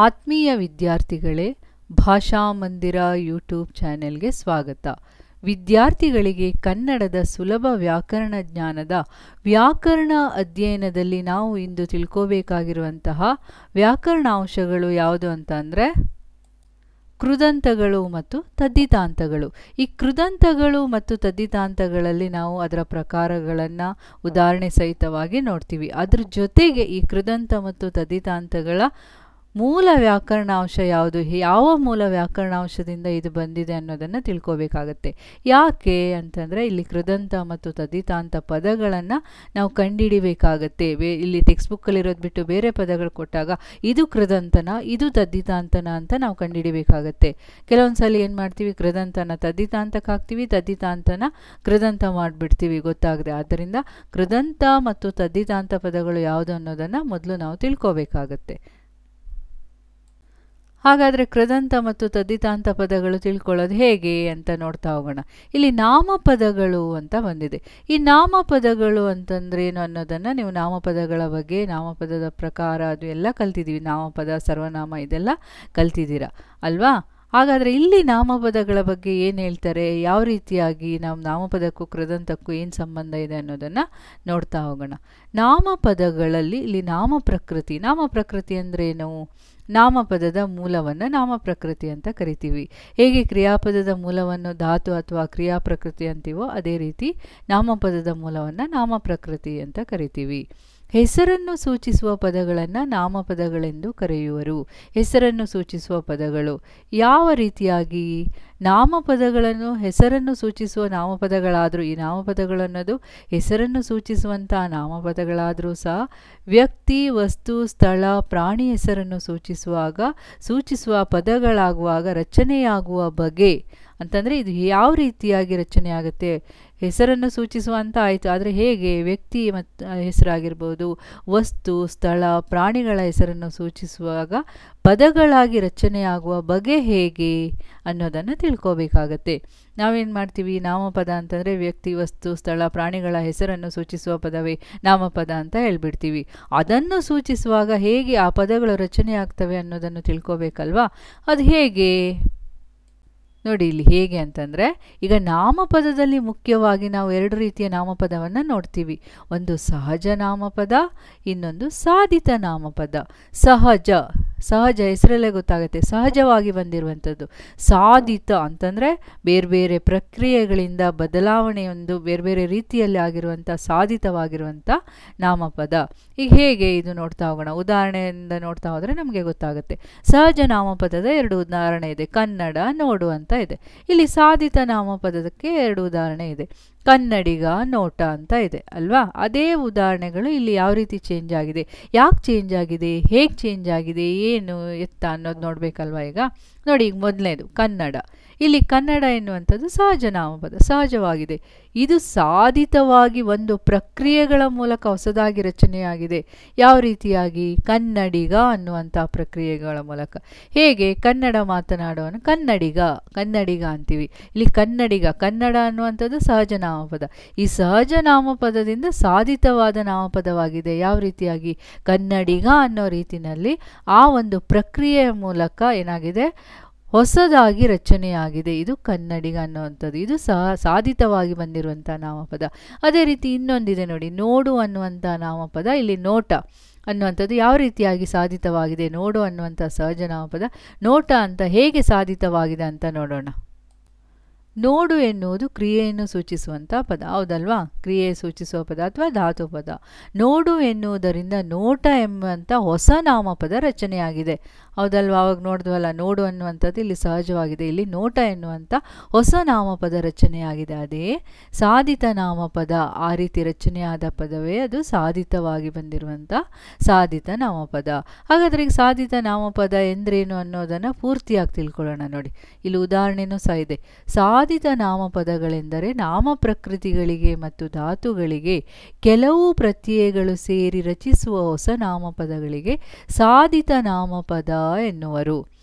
ಆತ್ಮೀಯ ವಿದ್ಯಾರ್ಥಿಗಳೇ, ಭಾಷಾ ಮಂದಿರ ಯೂಟ್ಯೂಬ್ ಚಾನೆಲ್ಗೆ ಸ್ವಾಗತ. ವಿದ್ಯಾರ್ಥಿಗಳಿಗೆ ಕನ್ನಡದ ಸುಲಭ ವ್ಯಾಕರಣ ಜ್ಞಾನದ ವ್ಯಾಕರಣ ಅಧ್ಯಯನದಲ್ಲಿ ನಾವು ಇಂದು ತಿಳ್ಕೋಬೇಕಾಗಿರುವಂತಹ ವ್ಯಾಕರಣಾಂಶಗಳು ಯಾವುದು ಅಂತ ಅಂದರೆ ಕೃದಂತಗಳು ಮತ್ತು ತದ್ದಿತಾಂತಗಳು. ಈ ಕೃದಂತಗಳು ಮತ್ತು ತದ್ದಿತಾಂತಗಳಲ್ಲಿ ನಾವು ಅದರ ಪ್ರಕಾರಗಳನ್ನು ಉದಾಹರಣೆ ಸಹಿತವಾಗಿ ನೋಡ್ತೀವಿ. ಅದ್ರ ಜೊತೆಗೆ ಈ ಕೃದಂತ ಮತ್ತು ತದ್ದಿತಾಂತಗಳ ಮೂಲ ವ್ಯಾಕರಣಾಂಶ ಯಾವುದು, ಯಾವ ಮೂಲ ವ್ಯಾಕರಣಾಂಶದಿಂದ ಇದು ಬಂದಿದೆ ಅನ್ನೋದನ್ನು ತಿಳ್ಕೋಬೇಕಾಗತ್ತೆ. ಯಾಕೆ ಅಂತಂದರೆ ಇಲ್ಲಿ ಕೃದಂತ ಮತ್ತು ತದ್ದಿತಾಂತ ಪದಗಳನ್ನು ನಾವು ಕಂಡುಹಿಡಿಬೇಕಾಗತ್ತೆ. ಇಲ್ಲಿ ಟೆಕ್ಸ್ಟ್ ಬುಕ್ಕಲ್ಲಿರೋದು ಬಿಟ್ಟು ಬೇರೆ ಪದಗಳು ಕೊಟ್ಟಾಗ ಇದು ಕೃದಂತನ ಇದು ತದ್ದಿತಾಂತನ ಅಂತ ನಾವು ಕಂಡುಹಿಡಿಬೇಕಾಗತ್ತೆ. ಕೆಲವೊಂದು ಸಲ ಏನು ಮಾಡ್ತೀವಿ, ಕೃದಂತನ ತದ್ದಿತಾಂತಕ್ಕೆ ಹಾಕ್ತೀವಿ, ತದ್ದಿತಾಂತನ ಕೃದಂತ ಮಾಡಿಬಿಡ್ತೀವಿ ಗೊತ್ತಾಗದೆ. ಆದ್ದರಿಂದ ಕೃದಂತ ಮತ್ತು ತದ್ದಿತಾಂತ ಪದಗಳು ಯಾವುದು ಅನ್ನೋದನ್ನು ಮೊದಲು ನಾವು ತಿಳ್ಕೋಬೇಕಾಗತ್ತೆ. ಹಾಗಾದರೆ ಕೃದಂತ ಮತ್ತು ತದ್ದಿತಾಂತ ಪದಗಳು ತಿಳ್ಕೊಳ್ಳೋದು ಹೇಗೆ ಅಂತ ನೋಡ್ತಾ ಹೋಗೋಣ. ಇಲ್ಲಿ ನಾಮಪದಗಳು ಅಂತ ಬಂದಿದೆ. ಈ ನಾಮಪದಗಳು ಅಂತಂದ್ರೆ ಏನು ಅನ್ನೋದನ್ನು ನೀವು ನಾಮಪದಗಳ ಬಗ್ಗೆ, ನಾಮಪದದ ಪ್ರಕಾರ ಅದು ಎಲ್ಲ ಕಲ್ತಿದ್ದೀವಿ. ನಾಮಪದ, ಸರ್ವನಾಮ ಇದೆಲ್ಲ ಕಲ್ತಿದ್ದೀರಾ ಅಲ್ವಾ? ಹಾಗಾದರೆ ಇಲ್ಲಿ ನಾಮಪದಗಳ ಬಗ್ಗೆ ಏನು ಹೇಳ್ತಾರೆ, ಯಾವ ರೀತಿಯಾಗಿ ನಾವು ನಾಮಪದಕ್ಕೂ ಕೃದಂತಕ್ಕೂ ಏನು ಸಂಬಂಧ ಇದೆ ಅನ್ನೋದನ್ನು ನೋಡ್ತಾ ಹೋಗೋಣ. ನಾಮಪದಗಳಲ್ಲಿ ಇಲ್ಲಿ ನಾಮಪ್ರಕೃತಿ ಅಂದ್ರೇನು? ನಾಮಪದದ ಮೂಲವನ್ನು ನಾಮಪ್ರಕೃತಿ ಅಂತ ಕರಿತೀವಿ. ಹೇಗೆ ಕ್ರಿಯಾಪದದ ಮೂಲವನ್ನು ಧಾತು ಅಥವಾ ಕ್ರಿಯಾಪ್ರಕೃತಿ ಅಂತೀವೋ ಅದೇ ರೀತಿ ನಾಮಪದದ ಮೂಲವನ್ನು ನಾಮಪ್ರಕೃತಿ ಅಂತ ಕರಿತೀವಿ. ಹೆಸರನ್ನು ಸೂಚಿಸುವ ಪದಗಳನ್ನು ನಾಮಪದಗಳೆಂದು ಕರೆಯುವರು. ಹೆಸರನ್ನು ಸೂಚಿಸುವ ಪದಗಳು ಯಾವ ರೀತಿಯಾಗಿ? ನಾಮಪದಗಳನ್ನು ಹೆಸರನ್ನು ಸೂಚಿಸುವ ನಾಮಪದಗಳಾದರೂ, ಈ ನಾಮಪದಗಳು ಅನ್ನೋದು ಹೆಸರನ್ನು ಸೂಚಿಸುವಂಥ ನಾಮಪದಗಳಾದರೂ ಸಹ ವ್ಯಕ್ತಿ, ವಸ್ತು, ಸ್ಥಳ, ಪ್ರಾಣಿ ಹೆಸರನ್ನು ಸೂಚಿಸುವ ಪದಗಳಾಗುವಾಗ ರಚನೆಯಾಗುವ ಬಗೆ ಅಂತಂದರೆ ಇದು ಯಾವ ರೀತಿಯಾಗಿ ರಚನೆ ಆಗುತ್ತೆ? ಹೆಸರನ್ನು ಸೂಚಿಸುವಂತ ಆಯಿತು, ಆದರೆ ಹೇಗೆ? ವ್ಯಕ್ತಿ ಮತ್ತು ಹೆಸರಾಗಿರ್ಬೋದು, ವಸ್ತು, ಸ್ಥಳ, ಪ್ರಾಣಿಗಳ ಹೆಸರನ್ನು ಸೂಚಿಸುವಾಗ ಪದಗಳಾಗಿ ರಚನೆಯಾಗುವ ಬಗೆ ಹೇಗೆ ಅನ್ನೋದನ್ನು ತಿಳ್ಕೋಬೇಕಾಗತ್ತೆ. ನಾವೇನು ಮಾಡ್ತೀವಿ, ನಾಮಪದ ಅಂತಂದರೆ ವ್ಯಕ್ತಿ, ವಸ್ತು, ಸ್ಥಳ, ಪ್ರಾಣಿಗಳ ಹೆಸರನ್ನು ಸೂಚಿಸುವ ಪದವೇ ನಾಮಪದ ಅಂತ ಹೇಳ್ಬಿಡ್ತೀವಿ. ಅದನ್ನು ಸೂಚಿಸುವಾಗ ಹೇಗೆ ಆ ಪದಗಳು ರಚನೆ ಆಗ್ತವೆ ಅನ್ನೋದನ್ನು ತಿಳ್ಕೋಬೇಕಲ್ವಾ? ಅದು ಹೇಗೆ ನೋಡಿ. ಇಲ್ಲಿ ಹೇಗೆ ಅಂತಂದರೆ, ಈಗ ನಾಮಪದದಲ್ಲಿ ಮುಖ್ಯವಾಗಿ ನಾವು ಎರಡು ರೀತಿಯ ನಾಮಪದವನ್ನು ನೋಡ್ತೀವಿ. ಒಂದು ಸಹಜ ನಾಮಪದ, ಇನ್ನೊಂದು ಸಾಧಿತ ನಾಮಪದ. ಸಹಜ ಹೆಸರಲ್ಲೇ ಗೊತ್ತಾಗುತ್ತೆ, ಸಹಜವಾಗಿ ಬಂದಿರುವಂಥದ್ದು. ಸಾಧಿತ ಅಂತಂದರೆ ಬೇರೆ ಬೇರೆ ಪ್ರಕ್ರಿಯೆಗಳಿಂದ ಬದಲಾವಣೆಯೊಂದು ಬೇರೆ ಬೇರೆ ರೀತಿಯಲ್ಲಿ ಆಗಿರುವಂಥ ಸಾಧಿತವಾಗಿರುವಂಥ ನಾಮಪದ. ಈಗ ಹೇಗೆ ಇದು ನೋಡ್ತಾ ಹೋಗೋಣ. ಉದಾಹರಣೆಯಿಂದ ನೋಡ್ತಾ ಹೋದರೆ ನಮಗೆ ಗೊತ್ತಾಗುತ್ತೆ. ಸಹಜ ನಾಮಪದದ ಎರಡು ಉದಾಹರಣೆ ಇದೆ. ಕನ್ನಡ, ನೋಡು ಅಂತ ಇದೆ. ಇಲ್ಲಿ ಸಾಧಿತ ನಾಮಪದಕ್ಕೆ ಎರಡು ಉದಾಹರಣೆ ಇದೆ. ಕನ್ನಡಿಗ, ನೋಟ ಅಂತ ಇದೆ ಅಲ್ವಾ? ಅದೇ ಉದಾಹರಣೆಗಳು ಇಲ್ಲಿ ಯಾವ ರೀತಿ ಚೇಂಜ್ ಆಗಿದೆ, ಯಾಕೆ ಚೇಂಜ್ ಆಗಿದೆ, ಹೇಗೆ ಚೇಂಜ್ ಆಗಿದೆ, ಏನು ಎತ್ತ ಅನ್ನೋದು ನೋಡಬೇಕಲ್ವಾ. ಈಗ ನೋಡಿ, ಈಗ ಮೊದಲನೇದು ಕನ್ನಡ. ಇಲ್ಲಿ ಕನ್ನಡ ಎನ್ನುವಂಥದ್ದು ಸಹಜ ನಾಮಪದ, ಸಹಜವಾಗಿದೆ. ಇದು ಸಾಧಿತವಾಗಿ ಒಂದು ಪ್ರಕ್ರಿಯೆಗಳ ಮೂಲಕ ಹೊಸದಾಗಿ ರಚನೆಯಾಗಿದೆ. ಯಾವ ರೀತಿಯಾಗಿ? ಕನ್ನಡಿಗ ಅನ್ನುವಂಥ ಪ್ರಕ್ರಿಯೆಗಳ ಮೂಲಕ. ಹೇಗೆ? ಕನ್ನಡ ಮಾತನಾಡುವನು ಕನ್ನಡಿಗ ಅಂತೀವಿ. ಇಲ್ಲಿ ಕನ್ನಡ ಅನ್ನುವಂಥದ್ದು ಸಹಜ ನಾಮಪದ. ಈ ಸಹಜ ನಾಮಪದದಿಂದ ಸಾಧಿತವಾದ ನಾಮಪದವಾಗಿದೆ. ಯಾವ ರೀತಿಯಾಗಿ? ಕನ್ನಡಿಗ ಅನ್ನೋ ರೀತಿಯಲ್ಲಿ ಆ ಒಂದು ಪ್ರಕ್ರಿಯೆಯ ಮೂಲಕ ಏನಾಗಿದೆ, ಹೊಸದಾಗಿ ರಚನೆಯಾಗಿದೆ. ಇದು ಕನ್ನಡಿಗ ಅನ್ನುವಂಥದ್ದು. ಇದು ಸಾಧಿತವಾಗಿ ಬಂದಿರುವಂಥ ನಾಮಪದ. ಅದೇ ರೀತಿ ಇನ್ನೊಂದಿದೆ ನೋಡಿ, ನೋಡು ಅನ್ನುವಂಥ ನಾಮಪದ. ಇಲ್ಲಿ ನೋಟ ಅನ್ನುವಂಥದ್ದು ಯಾವ ರೀತಿಯಾಗಿ ಸಾಧಿತವಾಗಿದೆ? ನೋಡು ಅನ್ನುವಂಥ ಸಹಜ ನಾಮಪದ ನೋಟ ಅಂತ ಹೇಗೆ ಸಾಧಿತವಾಗಿದೆ ಅಂತ ನೋಡೋಣ. ನೋಡು ಎನ್ನುವುದು ಕ್ರಿಯೆಯನ್ನು ಸೂಚಿಸುವಂಥ ಪದ, ಹೌದಲ್ವಾ? ಕ್ರಿಯೆ ಸೂಚಿಸುವ ಪದ ಅಥವಾ ಧಾತು ಪದ. ನೋಡು ಎನ್ನುವುದರಿಂದ ನೋಟ ಎಂಬಂಥ ಹೊಸ ನಾಮಪದ ರಚನೆಯಾಗಿದೆ, ಹೌದಲ್ವಾ? ಅವಾಗ ನೋಡಿದ್ವಲ್ಲ, ನೋಡು ಅನ್ನುವಂಥದ್ದು ಇಲ್ಲಿ ಸಹಜವಾಗಿದೆ. ಇಲ್ಲಿ ನೋಟ ಎನ್ನುವಂಥ ಹೊಸ ನಾಮಪದ ರಚನೆಯಾಗಿದೆ. ಅದೇ ಸಾಧಿತ ನಾಮಪದ. ಆ ರೀತಿ ರಚನೆಯಾದ ಪದವೇ ಅದು ಸಾಧಿತವಾಗಿ ಬಂದಿರುವಂಥ ಸಾಧಿತ ನಾಮಪದ. ಹಾಗಾದರೆ ಈಗ ಸಾಧಿತ ನಾಮಪದ ಎಂದ್ರೇನು ಅನ್ನೋದನ್ನು ಪೂರ್ತಿಯಾಗಿ ತಿಳ್ಕೊಳ್ಳೋಣ. ನೋಡಿ, ಇಲ್ಲಿ ಉದಾಹರಣೆನೂ ಸಹ ಇದೆ. ಸಾಧಿತ ನಾಮಪದಗಳೆಂದರೆ ನಾಮಪ್ರಕೃತಿಗಳಿಗೆ ಮತ್ತು ಧಾತುಗಳಿಗೆ ಕೆಲವು ಪ್ರತ್ಯಯಗಳು ಸೇರಿ ರಚಿಸುವ ಹೊಸ ನಾಮಪದಗಳಿಗೆ ಸಾಧಿತ ನಾಮಪದ ಎನ್ನುವರು.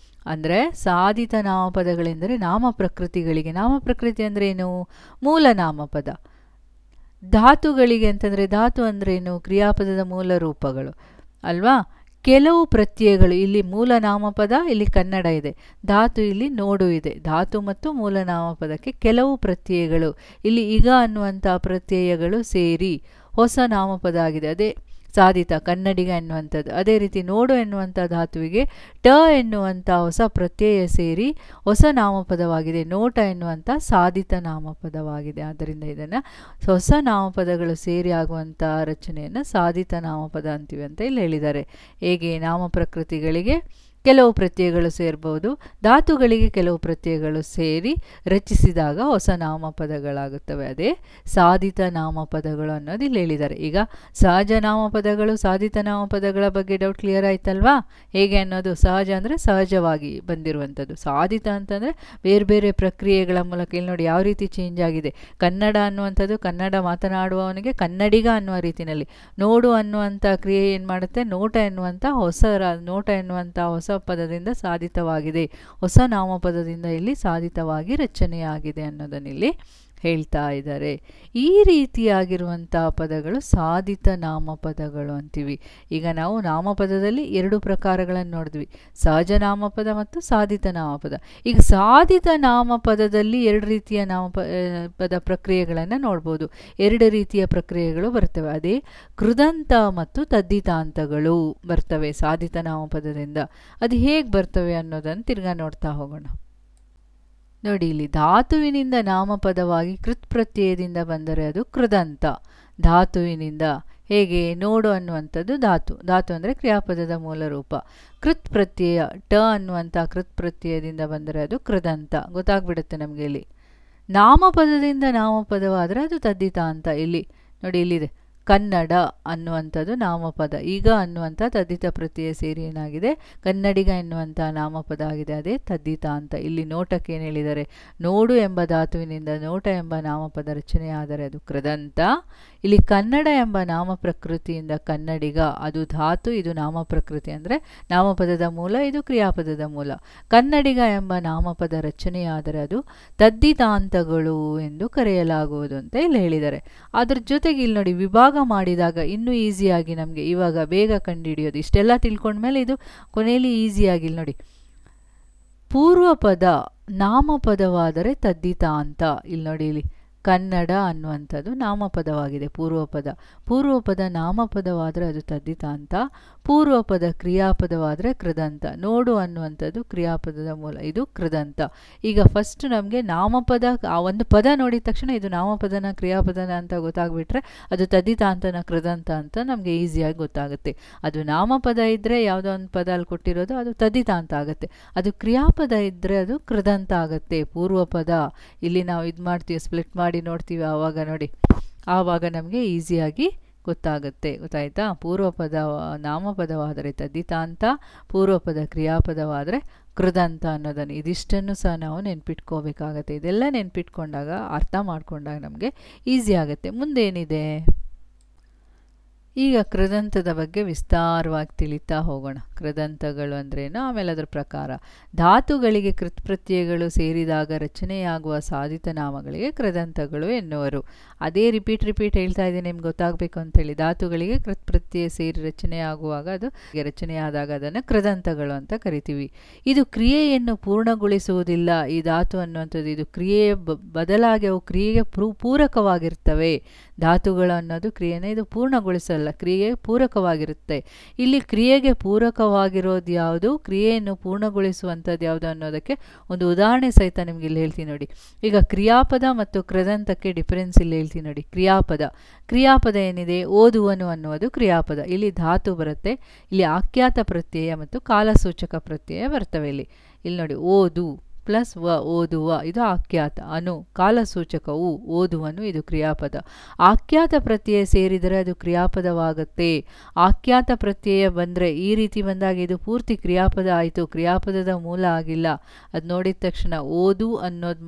ಅಂದರೆ ಸಾಧಿತ ನಾಮಪದಗಳೆಂದರೆ ನಾಮಪ್ರಕೃತಿಗಳಿಗೆ. ನಾಮಪ್ರಕೃತಿ ಅಂದರೆ ಏನು? ಮೂಲ ನಾಮಪದ. ಧಾತುಗಳಿಗೆ ಅಂತಂದರೆ, ಧಾತು ಅಂದ್ರೇನು? ಕ್ರಿಯಾಪದದ ಮೂಲ ರೂಪಗಳು ಅಲ್ವಾ? ಕೆಲವು ಪ್ರತ್ಯಯಗಳು, ಇಲ್ಲಿ ಮೂಲ ನಾಮಪದ, ಇಲ್ಲಿ ಕನ್ನಡ ಇದೆ, ಧಾತು ಇಲ್ಲಿ ನೋಡು ಇದೆ. ಧಾತು ಮತ್ತು ಮೂಲ ನಾಮಪದಕ್ಕೆ ಕೆಲವು ಪ್ರತ್ಯಯಗಳು, ಇಲ್ಲಿ ಈಗ ಅನ್ನುವಂಥ ಪ್ರತ್ಯಯಗಳು ಸೇರಿ ಹೊಸ ನಾಮಪದ ಆಗಿದೆ. ಅದೇ ಸಾಧಿತ, ಕನ್ನಡಿಗ ಎನ್ನುವಂಥದ್ದು. ಅದೇ ರೀತಿ ನೋಡು ಎನ್ನುವಂಥ ಧಾತುವಿಗೆ ಟ ಎನ್ನುವಂಥ ಹೊಸ ಪ್ರತ್ಯಯ ಸೇರಿ ಹೊಸ ನಾಮಪದವಾಗಿದೆ. ನೋಟ ಎನ್ನುವಂಥ ಸಾಧಿತ ನಾಮಪದವಾಗಿದೆ. ಆದ್ದರಿಂದ ಇದನ್ನು ಹೊಸ ನಾಮಪದಗಳು ಸೇರಿ ಆಗುವಂಥ ರಚನೆಯನ್ನು ಸಾಧಿತ ನಾಮಪದ ಅಂತೀವಿ ಅಂತ ಇಲ್ಲಿ ಹೇಳಿದ್ದಾರೆ. ಹೇಗೆ ನಾಮ ಪ್ರಕೃತಿಗಳಿಗೆ ಕೆಲವು ಪ್ರತ್ಯಯಗಳು ಸೇರ್ಬೋದು, ಧಾತುಗಳಿಗೆ ಕೆಲವು ಪ್ರತ್ಯಯಗಳು ಸೇರಿ ರಚಿಸಿದಾಗ ಹೊಸ ನಾಮಪದಗಳಾಗುತ್ತವೆ. ಅದೇ ಸಾಧಿತ ನಾಮಪದಗಳು ಅನ್ನೋದು ಇಲ್ಲಿ ಹೇಳಿದ್ದಾರೆ. ಈಗ ಸಹಜ ನಾಮಪದಗಳು, ಸಾಧಿತ ನಾಮಪದಗಳ ಬಗ್ಗೆ ಡೌಟ್ ಕ್ಲಿಯರ್ ಆಯ್ತಲ್ವಾ? ಹೇಗೆ ಅನ್ನೋದು, ಸಹಜ ಅಂದರೆ ಸಹಜವಾಗಿ ಬಂದಿರುವಂಥದ್ದು, ಸಾಧಿತ ಅಂತಂದರೆ ಬೇರೆ ಬೇರೆ ಪ್ರಕ್ರಿಯೆಗಳ ಮೂಲಕ. ಇಲ್ಲಿ ನೋಡಿ ಯಾವ ರೀತಿ ಚೇಂಜ್ ಆಗಿದೆ. ಕನ್ನಡ ಅನ್ನುವಂಥದ್ದು ಕನ್ನಡ ಮಾತನಾಡುವವನಿಗೆ ಕನ್ನಡಿಗ ಅನ್ನುವ ರೀತಿಯಲ್ಲಿ, ನೋಡು ಅನ್ನುವಂಥ ಕ್ರಿಯೆ ಏನು ಮಾಡುತ್ತೆ, ನೋಟ ಎನ್ನುವಂಥ ನೋಟ ಎನ್ನುವಂಥ ಹೊಸ ಪದದಿಂದ ಸಾಧಿತವಾಗಿದೆ, ಹೊಸ ನಾಮಪದದಿಂದ ಇಲ್ಲಿ ಸಾಧಿತವಾಗಿ ರಚನೆಯಾಗಿದೆ ಅನ್ನೋದನ್ನಿಲ್ಲಿ ಹೇಳ್ತಾ ಇದ್ದಾರೆ. ಈ ರೀತಿಯಾಗಿರುವಂಥ ಪದಗಳು ಸಾಧಿತ ನಾಮಪದಗಳು ಅಂತೀವಿ. ಈಗ ನಾವು ನಾಮಪದದಲ್ಲಿ ಎರಡು ಪ್ರಕಾರಗಳನ್ನು ನೋಡಿದ್ವಿ, ಸಹಜ ನಾಮಪದ ಮತ್ತು ಸಾಧಿತ ನಾಮಪದ. ಈಗ ಸಾಧಿತ ನಾಮಪದದಲ್ಲಿ ಎರಡು ರೀತಿಯ ನಾಮಪದ ಪ್ರಕ್ರಿಯೆಗಳನ್ನು ನೋಡ್ಬೋದು. ಎರಡು ರೀತಿಯ ಪ್ರಕ್ರಿಯೆಗಳು ಬರ್ತವೆ. ಅದೇ ಕೃದಂತ ಮತ್ತು ತದ್ದಿತಾಂತಗಳು ಬರ್ತವೆ ಸಾಧಿತ ನಾಮಪದದಿಂದ. ಅದು ಹೇಗೆ ಬರ್ತವೆ ಅನ್ನೋದನ್ನು ತಿರ್ಗಾ ನೋಡ್ತಾ ಹೋಗೋಣ. ನೋಡಿ, ಇಲ್ಲಿ ಧಾತುವಿನಿಂದ ನಾಮಪದವಾಗಿ ಕೃತ್ ಪ್ರತ್ಯಯದಿಂದ ಬಂದರೆ ಅದು ಕೃದಂತ. ಧಾತುವಿನಿಂದ ಹೇಗೆ, ನೋಡು ಅನ್ನುವಂಥದ್ದು ಧಾತು, ಧಾತು ಅಂದರೆ ಕ್ರಿಯಾಪದದ ಮೂಲ ರೂಪ. ಕೃತ್ ಪ್ರತ್ಯಯ ಟ ಅನ್ನುವಂಥ ಕೃತ್ ಪ್ರತ್ಯಯದಿಂದ ಬಂದರೆ ಅದು ಕೃದಂತ. ಗೊತ್ತಾಗ್ಬಿಡುತ್ತೆ ನಮಗೆ. ಇಲ್ಲಿ ನಾಮಪದದಿಂದ ನಾಮಪದವಾದರೆ ಅದು ತದ್ದಿತಾಂತ. ಇಲ್ಲಿ ನೋಡಿ, ಇಲ್ಲಿದೆ ಕನ್ನಡ ಅನ್ನುವಂಥದ್ದು ನಾಮಪದ, ಈಗ ಅನ್ನುವಂಥ ತದ್ದಿತ ಪ್ರತ್ಯಯ ಸೇರಿ ಏನಾಗಿದೆ ಕನ್ನಡಿಗ ಎನ್ನುವಂಥ ನಾಮಪದ ಆಗಿದೆ. ಅದೇ ತದ್ದಿತಾಂತ. ಇಲ್ಲಿ ನೋಟಕ್ಕೆ ಏನು ಹೇಳಿದ್ದಾರೆ, ನೋಡು ಎಂಬ ಧಾತುವಿನಿಂದ ನೋಟ ಎಂಬ ನಾಮಪದ ರಚನೆ ಆದರೆ ಅದು ಕೃದಂತ. ಇಲ್ಲಿ ಕನ್ನಡ ಎಂಬ ನಾಮ ಪ್ರಕೃತಿಯಿಂದ ಕನ್ನಡಿಗ, ಅದು ಧಾತು, ಇದು ನಾಮ ಪ್ರಕೃತಿ ಅಂದರೆ ನಾಮಪದದ ಮೂಲ, ಇದು ಕ್ರಿಯಾಪದದ ಮೂಲ. ಕನ್ನಡಿಗ ಎಂಬ ನಾಮಪದ ರಚನೆಯಾದರೆ ಅದು ತದ್ದಿತಾಂತಗಳು ಎಂದು ಕರೆಯಲಾಗುವುದು ಅಂತ ಇಲ್ಲಿ ಹೇಳಿದ್ದಾರೆ. ಅದ್ರ ಜೊತೆಗೆ ಇಲ್ಲಿ ನೋಡಿ, ವಿಭಾಗ ಮಾಡಿದಾಗ ಇನ್ನೂ ಈಸಿಯಾಗಿ ನಮಗೆ ಇವಾಗ ಬೇಗ ಕಂಡುಹಿಡಿಯೋದು. ಇಷ್ಟೆಲ್ಲ ತಿಳ್ಕೊಂಡ್ಮೇಲೆ ಇದು ಕೊನೆಯಲ್ಲಿ ಈಸಿಯಾಗಿ ನೋಡಿ, ಪೂರ್ವಪದ ನಾಮಪದವಾದರೆ ತದ್ದಿತಾಂತ. ಇಲ್ಲಿ ನೋಡಿ, ಇಲ್ಲಿ ಕನ್ನಡ ಅನ್ನುವಂಥದ್ದು ನಾಮಪದವಾಗಿದೆ, ಪೂರ್ವಪದ. ಪೂರ್ವಪದ ನಾಮಪದವಾದರೆ ಅದು ತದ್ದಿತಾಂತ, ಪೂರ್ವಪದ ಕ್ರಿಯಾಪದವಾದರೆ ಕೃದಂತ. ನೋಡು ಅನ್ನುವಂಥದ್ದು ಕ್ರಿಯಾಪದದ ಮೂಲ, ಇದು ಕೃದಂತ. ಈಗ ಫಸ್ಟ್ ನಮಗೆ ನಾಮಪದ, ಆ ಒಂದು ಪದ ನೋಡಿದ ತಕ್ಷಣ ಇದು ನಾಮಪದನ ಕ್ರಿಯಾಪದನ ಅಂತ ಗೊತ್ತಾಗ್ಬಿಟ್ರೆ ಅದು ತದ್ದಿತಾಂತನ ಕೃದಂತ ಅಂತ ನಮಗೆ ಈಸಿಯಾಗಿ ಗೊತ್ತಾಗುತ್ತೆ. ಅದು ನಾಮಪದ ಇದ್ದರೆ ಯಾವುದೋ ಒಂದು ಪದ ಅಲ್ಲಿ ಕೊಟ್ಟಿರೋದು ಅದು ತದ್ದಿತಾಂತ ಆಗುತ್ತೆ, ಅದು ಕ್ರಿಯಾಪದ ಇದ್ದರೆ ಅದು ಕೃದಂತ ಆಗುತ್ತೆ. ಪೂರ್ವಪದ ಇಲ್ಲಿ ನಾವು ಇದು ಮಾಡ್ತೀವಿ, ಸ್ಪ್ಲಿಟ್ ಮಾಡಿ ನೋಡ್ತೀವಿ, ಆವಾಗ ನೋಡಿ, ಆವಾಗ ನಮಗೆ ಈಸಿಯಾಗಿ ಗೊತ್ತಾಗುತ್ತೆ. ಗೊತ್ತಾಯ್ತಾ? ಪೂರ್ವಪದ ನಾಮಪದವಾದರೆ ತದ್ದಿತಾಂತ, ಪೂರ್ವಪದ ಕ್ರಿಯಾಪದವಾದರೆ ಕೃದಂತ ಅನ್ನೋದನ್ನು, ಇದಿಷ್ಟನ್ನು ಸಹ ನಾವು ನೆನ್ಪಿಟ್ಕೋಬೇಕಾಗತ್ತೆ. ಇದೆಲ್ಲ ನೆನ್ಪಿಟ್ಕೊಂಡಾಗ, ಅರ್ಥ ಮಾಡ್ಕೊಂಡಾಗ ನಮಗೆ ಈಸಿ ಆಗುತ್ತೆ. ಮುಂದೇನಿದೆ, ಈಗ ಕೃದಂತದ ಬಗ್ಗೆ ವಿಸ್ತಾರವಾಗಿ ತಿಳಿತಾ ಹೋಗೋಣ. ಕೃದಂತಗಳು ಅಂದ್ರೇನು, ಆಮೇಲೆ ಅದರ ಪ್ರಕಾರ. ಧಾತುಗಳಿಗೆ ಕೃತ್ ಪ್ರತ್ಯಯಗಳು ಸೇರಿದಾಗ ರಚನೆಯಾಗುವ ಸಾಧಿತ ನಾಮಗಳಿಗೆ ಕೃದಂತಗಳು ಎನ್ನುವರು. ಅದೇ ರಿಪೀಟ್ ಹೇಳ್ತಾ ಇದ್ದೀನಿ, ನಿಮ್ಗೆ ಗೊತ್ತಾಗಬೇಕು ಅಂತೇಳಿ. ಧಾತುಗಳಿಗೆ ಕೃತ್ ಪ್ರತ್ಯಯ ಸೇರಿ ರಚನೆಯಾಗುವಾಗ, ಅದು ರಚನೆಯಾದಾಗ ಅದನ್ನು ಕೃದಂತಗಳು ಅಂತ ಕರಿತೀವಿ. ಇದು ಕ್ರಿಯೆಯನ್ನು ಪೂರ್ಣಗೊಳಿಸುವುದಿಲ್ಲ. ಈ ಧಾತು ಅನ್ನುವಂಥದ್ದು ಇದು ಕ್ರಿಯೆಯ ಬದಲಾಗಿ ಅವು ಕ್ರಿಯೆಗೆ ಪೂರಕವಾಗಿರ್ತವೆ. ಧಾತುಗಳು ಅನ್ನೋದು ಕ್ರಿಯೆನ ಇದು ಪೂರ್ಣಗೊಳಿಸಲ್ಲ, ಕ್ರಿಯೆಗೆ ಪೂರಕವಾಗಿರುತ್ತೆ. ಇಲ್ಲಿ ಕ್ರಿಯೆಗೆ ಪೂರಕವಾಗಿರೋದು ಯಾವುದು, ಕ್ರಿಯೆಯನ್ನು ಪೂರ್ಣಗೊಳಿಸುವಂಥದ್ದು ಯಾವುದು ಅನ್ನೋದಕ್ಕೆ ಒಂದು ಉದಾಹರಣೆ ಸಹಿತ ನಿಮ್ಗೆ ಇಲ್ಲಿ ಹೇಳ್ತೀನಿ ನೋಡಿ. ಈಗ ಕ್ರಿಯಾಪದ ಮತ್ತು ಕೃದಂತಕ್ಕೆ ಡಿಫರೆನ್ಸ್ ಇಲ್ಲಿ ಹೇಳ್ತೀನಿ ನೋಡಿ. ಕ್ರಿಯಾಪದ ಏನಿದೆ, ಓದುವನು ಅನ್ನುವುದು ಕ್ರಿಯಾಪದ, ಇಲ್ಲಿ ಧಾತು ಬರುತ್ತೆ. ಇಲ್ಲಿ ಆಖ್ಯಾತ ಪ್ರತ್ಯಯ ಮತ್ತು ಕಾಲಸೂಚಕ ಪ್ರತ್ಯಯ ಬರ್ತವೆ. ಇಲ್ಲಿ ನೋಡಿ, ಓದು ಪ್ಲಸ್ ವ, ಓದುವ, ಇದು ಆಖ್ಯಾತ. ಅನು ಕಾಲಸೂಚಕವು, ಓದುವನು ಇದು ಕ್ರಿಯಾಪದ. ಆಖ್ಯಾತ ಪ್ರತ್ಯಯ ಸೇರಿದರೆ ಅದು ಕ್ರಿಯಾಪದವಾಗುತ್ತೆ. ಆಖ್ಯಾತ ಪ್ರತ್ಯಯ ಬಂದರೆ, ಈ ರೀತಿ ಬಂದಾಗ ಇದು ಪೂರ್ತಿ ಕ್ರಿಯಾಪದ ಆಯಿತು, ಕ್ರಿಯಾಪದದ ಮೂಲ ಆಗಿಲ್ಲ. ಅದು ನೋಡಿದ ತಕ್ಷಣ ಓದು ಅನ್ನೋದು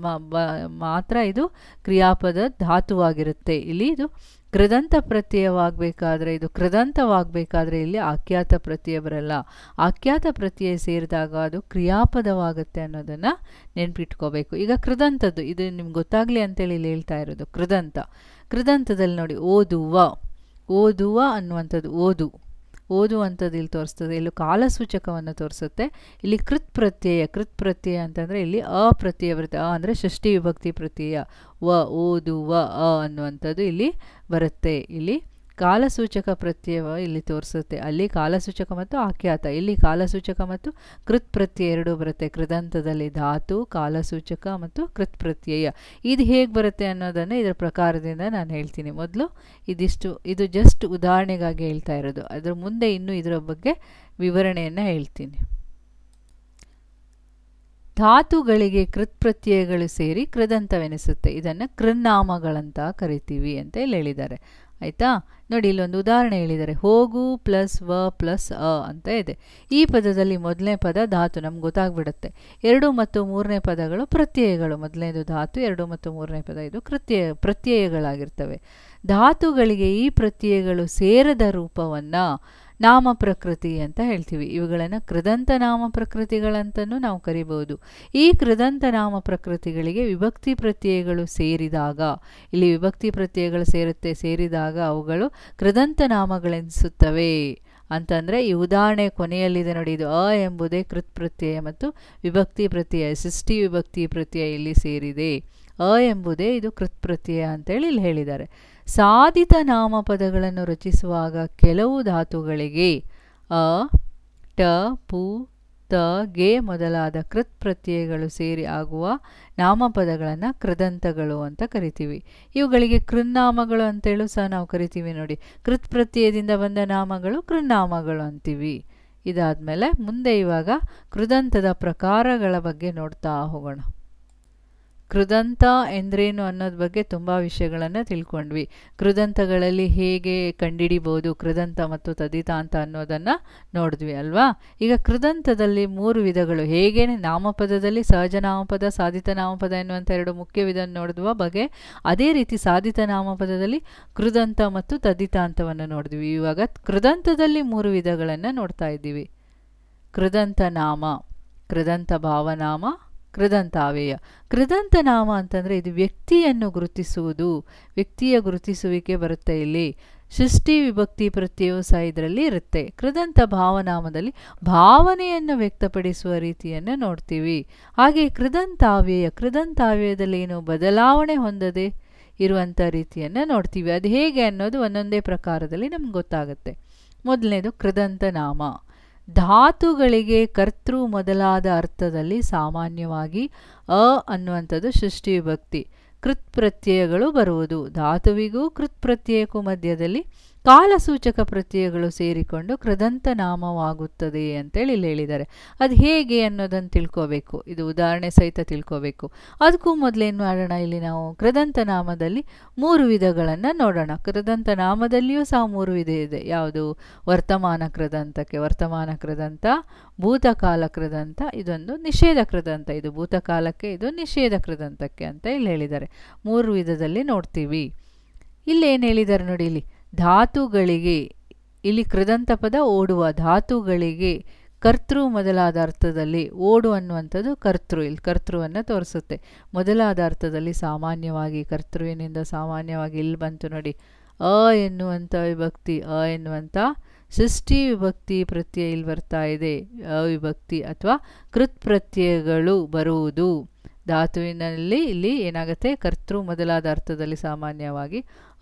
ಮಾತ್ರ ಇದು ಕ್ರಿಯಾಪದ ಧಾತುವಾಗಿರುತ್ತೆ. ಇಲ್ಲಿ ಇದು ಕೃದಂತ ಪ್ರತ್ಯಯವಾಗಬೇಕಾದ್ರೆ, ಇದು ಕೃದಂತವಾಗಬೇಕಾದ್ರೆ ಇಲ್ಲಿ ಆಖ್ಯಾತ ಪ್ರತ್ಯಯ ಬರಲ್ಲ. ಆಖ್ಯಾತ ಪ್ರತ್ಯಯ ಸೇರಿದಾಗ ಅದು ಕ್ರಿಯಾಪದವಾಗುತ್ತೆ ಅನ್ನೋದನ್ನು ನೆನ್ಪಿಟ್ಕೋಬೇಕು. ಈಗ ಕೃದಂತದ್ದು ಇದು ನಿಮ್ಗೆ ಗೊತ್ತಾಗಲಿ ಅಂತೇಳಿ ಇಲ್ಲಿ ಹೇಳ್ತಾ ಇರೋದು. ಕೃದಂತದಲ್ಲಿ ನೋಡಿ, ಓದುವ ಅನ್ನುವಂಥದ್ದು ಓದು, ಓದುವಂಥದ್ದು ಇಲ್ಲಿ ತೋರಿಸ್ತದೆ, ಇಲ್ಲಿ ಕಾಲಸೂಚಕವನ್ನು ತೋರಿಸುತ್ತೆ. ಇಲ್ಲಿ ಕೃತ್ ಪ್ರತ್ಯಯ ಅಂತಂದರೆ ಇಲ್ಲಿ ಪ್ರತ್ಯಯ ಬರುತ್ತೆ. ಅಂದರೆ ಷಷ್ಠಿ ವಿಭಕ್ತಿ ಪ್ರತ್ಯಯ ಓದುವ ಅನ್ನುವಂಥದ್ದು ಇಲ್ಲಿ ಬರುತ್ತೆ. ಇಲ್ಲಿ ಕಾಲಸೂಚಕ ಪ್ರತ್ಯಯ ಇಲ್ಲಿ ತೋರಿಸುತ್ತೆ. ಅಲ್ಲಿ ಕಾಲಸೂಚಕ ಮತ್ತು ಆಖ್ಯಾತ, ಇಲ್ಲಿ ಕಾಲಸೂಚಕ ಮತ್ತು ಕೃತ್ ಪ್ರತ್ಯಯ ಎರಡೂ ಬರುತ್ತೆ. ಕೃದಂತದಲ್ಲಿ ಧಾತು, ಕಾಲಸೂಚಕ ಮತ್ತು ಕೃತ್ ಪ್ರತ್ಯಯ. ಇದು ಹೇಗೆ ಬರುತ್ತೆ ಅನ್ನೋದನ್ನು ಇದರ ಪ್ರಕಾರದಿಂದ ನಾನು ಹೇಳ್ತೀನಿ. ಮೊದಲು ಇದು ಜಸ್ಟ್ ಉದಾಹರಣೆಗಾಗಿ ಹೇಳ್ತಾ ಇರೋದು. ಅದರ ಮುಂದೆ ಇನ್ನೂ ಇದರ ಬಗ್ಗೆ ವಿವರಣೆಯನ್ನು ಹೇಳ್ತೀನಿ. ಧಾತುಗಳಿಗೆ ಕೃತ್ ಪ್ರತ್ಯಯಗಳು ಸೇರಿ ಕೃದಂತವೆನಿಸುತ್ತೆ. ಇದನ್ನು ಕೃನ್ನಾಮಗಳಂತ ಕರಿತೀವಿ ಅಂತ ಇಲ್ಲಿ ಹೇಳಿದ್ದಾರೆ. ಆಯಿತಾ? ನೋಡಿ, ಇಲ್ಲೊಂದು ಉದಾಹರಣೆ ಹೇಳಿದ್ದಾರೆ. ಹೋಗು ಪ್ಲಸ್ ವ ಪ್ಲಸ್ ಅಂತ ಇದೆ. ಈ ಪದದಲ್ಲಿ ಮೊದಲನೇ ಪದ ಧಾತು, ನಮ್ಗೆ ಗೊತ್ತಾಗ್ಬಿಡುತ್ತೆ. 2 ಮತ್ತು 3ನೇ ಪದಗಳು ಪ್ರತ್ಯಯಗಳು. ಮೊದಲನೇದು ಧಾತು, 2 ಮತ್ತು 3ನೇ ಪದ ಇದು ಪ್ರತ್ಯಯಗಳಾಗಿರ್ತವೆ. ಧಾತುಗಳಿಗೆ ಈ ಪ್ರತ್ಯಯಗಳು ಸೇರದ ರೂಪವನ್ನು ನಾಮ ಪ್ರಕೃತಿ ಅಂತ ಹೇಳ್ತೀವಿ. ಇವುಗಳನ್ನು ಕೃದಂತ ನಾಮ ಪ್ರಕೃತಿಗಳಂತನೂ ನಾವು ಕರಿಬಹುದು. ಈ ಕೃದಂತ ನಾಮ ಪ್ರಕೃತಿಗಳಿಗೆ ವಿಭಕ್ತಿ ಪ್ರತ್ಯಯಗಳು ಸೇರಿದಾಗ, ಇಲ್ಲಿ ವಿಭಕ್ತಿ ಪ್ರತ್ಯಯಗಳು ಸೇರಿದಾಗ ಅವುಗಳು ಕೃದಂತ ನಾಮಗಳೆನಿಸುತ್ತವೆ ಅಂತಂದರೆ, ಈ ಉದಾಹರಣೆ ಕೊನೆಯಲ್ಲಿದೆ ನೋಡಿ. ಇದು ಎಂಬುದೇ ಕೃತ್ ಪ್ರತ್ಯಯ ಮತ್ತು ವಿಭಕ್ತಿ ಪ್ರತ್ಯಯ, ಷಷ್ಠಿ ವಿಭಕ್ತಿ ಪ್ರತ್ಯಯ ಇಲ್ಲಿ ಸೇರಿದೆ. ಎಂಬುದೇ ಇದು ಕೃತ್ ಪ್ರತ್ಯಯ ಅಂತೇಳಿ ಇಲ್ಲಿ ಹೇಳಿದ್ದಾರೆ. ಸಾಧಿತ ನಾಮಪದಗಳನ್ನು ರಚಿಸುವಾಗ ಕೆಲವು ಧಾತುಗಳಿಗೆ ಟ, ಪು, ತ, ಗೆ ಮೊದಲಾದ ಕೃತ್ ಪ್ರತ್ಯಯಗಳು ಸೇರಿ ಆಗುವ ನಾಮಪದಗಳನ್ನು ಕೃದಂತಗಳು ಅಂತ ಕರಿತೀವಿ. ಇವುಗಳಿಗೆ ಕೃನ್ನಾಮಗಳು ಅಂತೇಳು ಸಹ ನಾವು ಕರಿತೀವಿ. ನೋಡಿ, ಕೃತ್ ಪ್ರತ್ಯಯದಿಂದ ಬಂದ ನಾಮಗಳು ಕೃನ್ನಾಮಗಳು ಅಂತೀವಿ. ಇದಾದಮೇಲೆ ಮುಂದೆ ಇವಾಗ ಕೃದಂತದ ಪ್ರಕಾರಗಳ ಬಗ್ಗೆ ನೋಡ್ತಾ ಹೋಗೋಣ. ಕೃದಂತ ಎಂದ್ರೇನು ಅನ್ನೋದ್ರ ಬಗ್ಗೆ ತುಂಬ ವಿಷಯಗಳನ್ನು ತಿಳ್ಕೊಂಡ್ವಿ. ಕೃದಂತಗಳಲ್ಲಿ ಹೇಗೆ ಕಂಡುಹಿಡಿಬೋದು ಕೃದಂತ ಮತ್ತು ತದಿತಾಂತ ಅನ್ನೋದನ್ನು ನೋಡಿದ್ವಿ ಅಲ್ವಾ. ಈಗ ಕೃದಂತದಲ್ಲಿ 3 ವಿಧಗಳು. ಹೇಗೆ ನಾಮಪದದಲ್ಲಿ ಸಹಜ ನಾಮಪದ, ಸಾಧಿತ ನಾಮಪದ ಎನ್ನುವಂಥ 2 ಮುಖ್ಯ ವಿಧ ನೋಡಿದ್ವ ಬಗೆ, ಅದೇ ರೀತಿ ಸಾಧಿತ ನಾಮಪದದಲ್ಲಿ ಕೃದಂತ ಮತ್ತು ತದಿತಾಂತವನ್ನು ನೋಡಿದ್ವಿ. ಇವಾಗ ಕೃದಂತದಲ್ಲಿ 3 ವಿಧಗಳನ್ನು ನೋಡ್ತಾ ಇದ್ದೀವಿ. ಕೃದಂತ ನಾಮ, ಕೃದಂತ ಭಾವನಾಮ, ಕೃದಂತಾವ್ಯಯ. ಕೃದಂತ ನಾಮ ಅಂತಂದರೆ ಇದು ವ್ಯಕ್ತಿಯನ್ನು ಗುರುತಿಸುವುದು, ವ್ಯಕ್ತಿಯ ಗುರುತಿಸುವಿಕೆ ಬರುತ್ತೆ. ಇಲ್ಲಿ ಷಷ್ಠಿ ವಿಭಕ್ತಿ ಪ್ರತ್ಯಯವೂ ಸಹ ಇದರಲ್ಲಿ ಇರುತ್ತೆ. ಕೃದಂತ ಭಾವನಾಮದಲ್ಲಿ ಭಾವನೆಯನ್ನು ವ್ಯಕ್ತಪಡಿಸುವ ರೀತಿಯನ್ನು ನೋಡ್ತೀವಿ. ಹಾಗೆ ಕೃದಂತಾವ್ಯಯದಲ್ಲಿ ಏನು ಬದಲಾವಣೆ ಹೊಂದದೆ ಇರುವಂಥ ರೀತಿಯನ್ನು ನೋಡ್ತೀವಿ. ಅದು ಹೇಗೆ ಅನ್ನೋದು ಒಂದೊಂದೇ ಪ್ರಕಾರದಲ್ಲಿ ನಮ್ಗೆ ಗೊತ್ತಾಗುತ್ತೆ. ಮೊದಲನೇದು ಕೃದಂತ ನಾಮ. ಧಾತುಗಳಿಗೆ ಕರ್ತೃ ಮೊದಲಾದ ಅರ್ಥದಲ್ಲಿ ಸಾಮಾನ್ಯವಾಗಿ ಅನ್ನುವಂಥದ್ದು ಷಷ್ಠಿ ವಿಭಕ್ತಿ. ಕೃತ್ ಪ್ರತ್ಯಯಗಳು ಬರುವುದು. ಧಾತುವಿಗೂ ಕೃತ್ ಪ್ರತ್ಯಯಕ್ಕೂ ಮಧ್ಯದಲ್ಲಿ ಕಾಲಸೂಚಕ ಪ್ರತ್ಯಯಗಳು ಸೇರಿಕೊಂಡು ಕೃದಂತ ನಾಮವಾಗುತ್ತದೆ ಅಂತೇಳಿ ಇಲ್ಲಿ ಹೇಳಿದ್ದಾರೆ. ಅದು ಹೇಗೆ ಅನ್ನೋದನ್ನು ತಿಳ್ಕೋಬೇಕು. ಇದು ಉದಾಹರಣೆ ಸಹಿತ ತಿಳ್ಕೋಬೇಕು. ಅದಕ್ಕೂ ಮೊದಲೇನು ಮಾಡೋಣ, ಇಲ್ಲಿ ನಾವು ಕೃದಂತ ನಾಮದಲ್ಲಿ 3 ವಿಧಗಳನ್ನು ನೋಡೋಣ. ಕೃದಂತ ನಾಮದಲ್ಲಿಯೂ ಸಹ 3 ವಿಧ ಇದೆ. ಯಾವುದು? ವರ್ತಮಾನ ಕೃದಂತಕ್ಕೆ ವರ್ತಮಾನ ಕೃದಂತ, ಭೂತಕಾಲ ಕೃದಂತ, ಇದೊಂದು ನಿಷೇಧ ಕೃದಂತ. ಇದು ಭೂತಕಾಲಕ್ಕೆ, ಇದು ನಿಷೇಧ ಕೃದಂತಕ್ಕೆ ಅಂತ ಇಲ್ಲಿ ಹೇಳಿದ್ದಾರೆ. 3 ವಿಧದಲ್ಲಿ ನೋಡ್ತೀವಿ. ಇಲ್ಲಿ ಏನು ಹೇಳಿದ್ದಾರೆ ನೋಡಿ. ಇಲ್ಲಿ ಧಾತುಗಳಿಗೆ, ಇಲ್ಲಿ ಕೃದಂತ ಪದ ಓಡುವ. ಧಾತುಗಳಿಗೆ ಕರ್ತೃ ಮೊದಲಾದ ಅರ್ಥದಲ್ಲಿ, ಓಡು ಅನ್ನುವಂಥದ್ದು ಕರ್ತೃ, ಇಲ್ಲಿ ಕರ್ತೃವನ್ನು ತೋರಿಸುತ್ತೆ. ಮೊದಲಾದ ಅರ್ಥದಲ್ಲಿ ಸಾಮಾನ್ಯವಾಗಿ, ಕರ್ತೃವಿನಿಂದ ಸಾಮಾನ್ಯವಾಗಿ ಇಲ್ಲಿ ಬಂತು ನೋಡಿ. ಎನ್ನುವಂಥ ವಿಭಕ್ತಿ, ಎನ್ನುವಂಥ ಷಷ್ಠಿ ವಿಭಕ್ತಿ ಪ್ರತ್ಯಯ ಇಲ್ಲಿ ಬರ್ತಾ ಇದೆ. ಅವಿಭಕ್ತಿ ಅಥವಾ ಕೃತ್ ಪ್ರತ್ಯಯಗಳು ಬರುವುದು. ಧಾತುವಿನಲ್ಲಿ ಇಲ್ಲಿ ಏನಾಗುತ್ತೆ, ಕರ್ತೃ ಮೊದಲಾದ ಅರ್ಥದಲ್ಲಿ ಸಾಮಾನ್ಯವಾಗಿ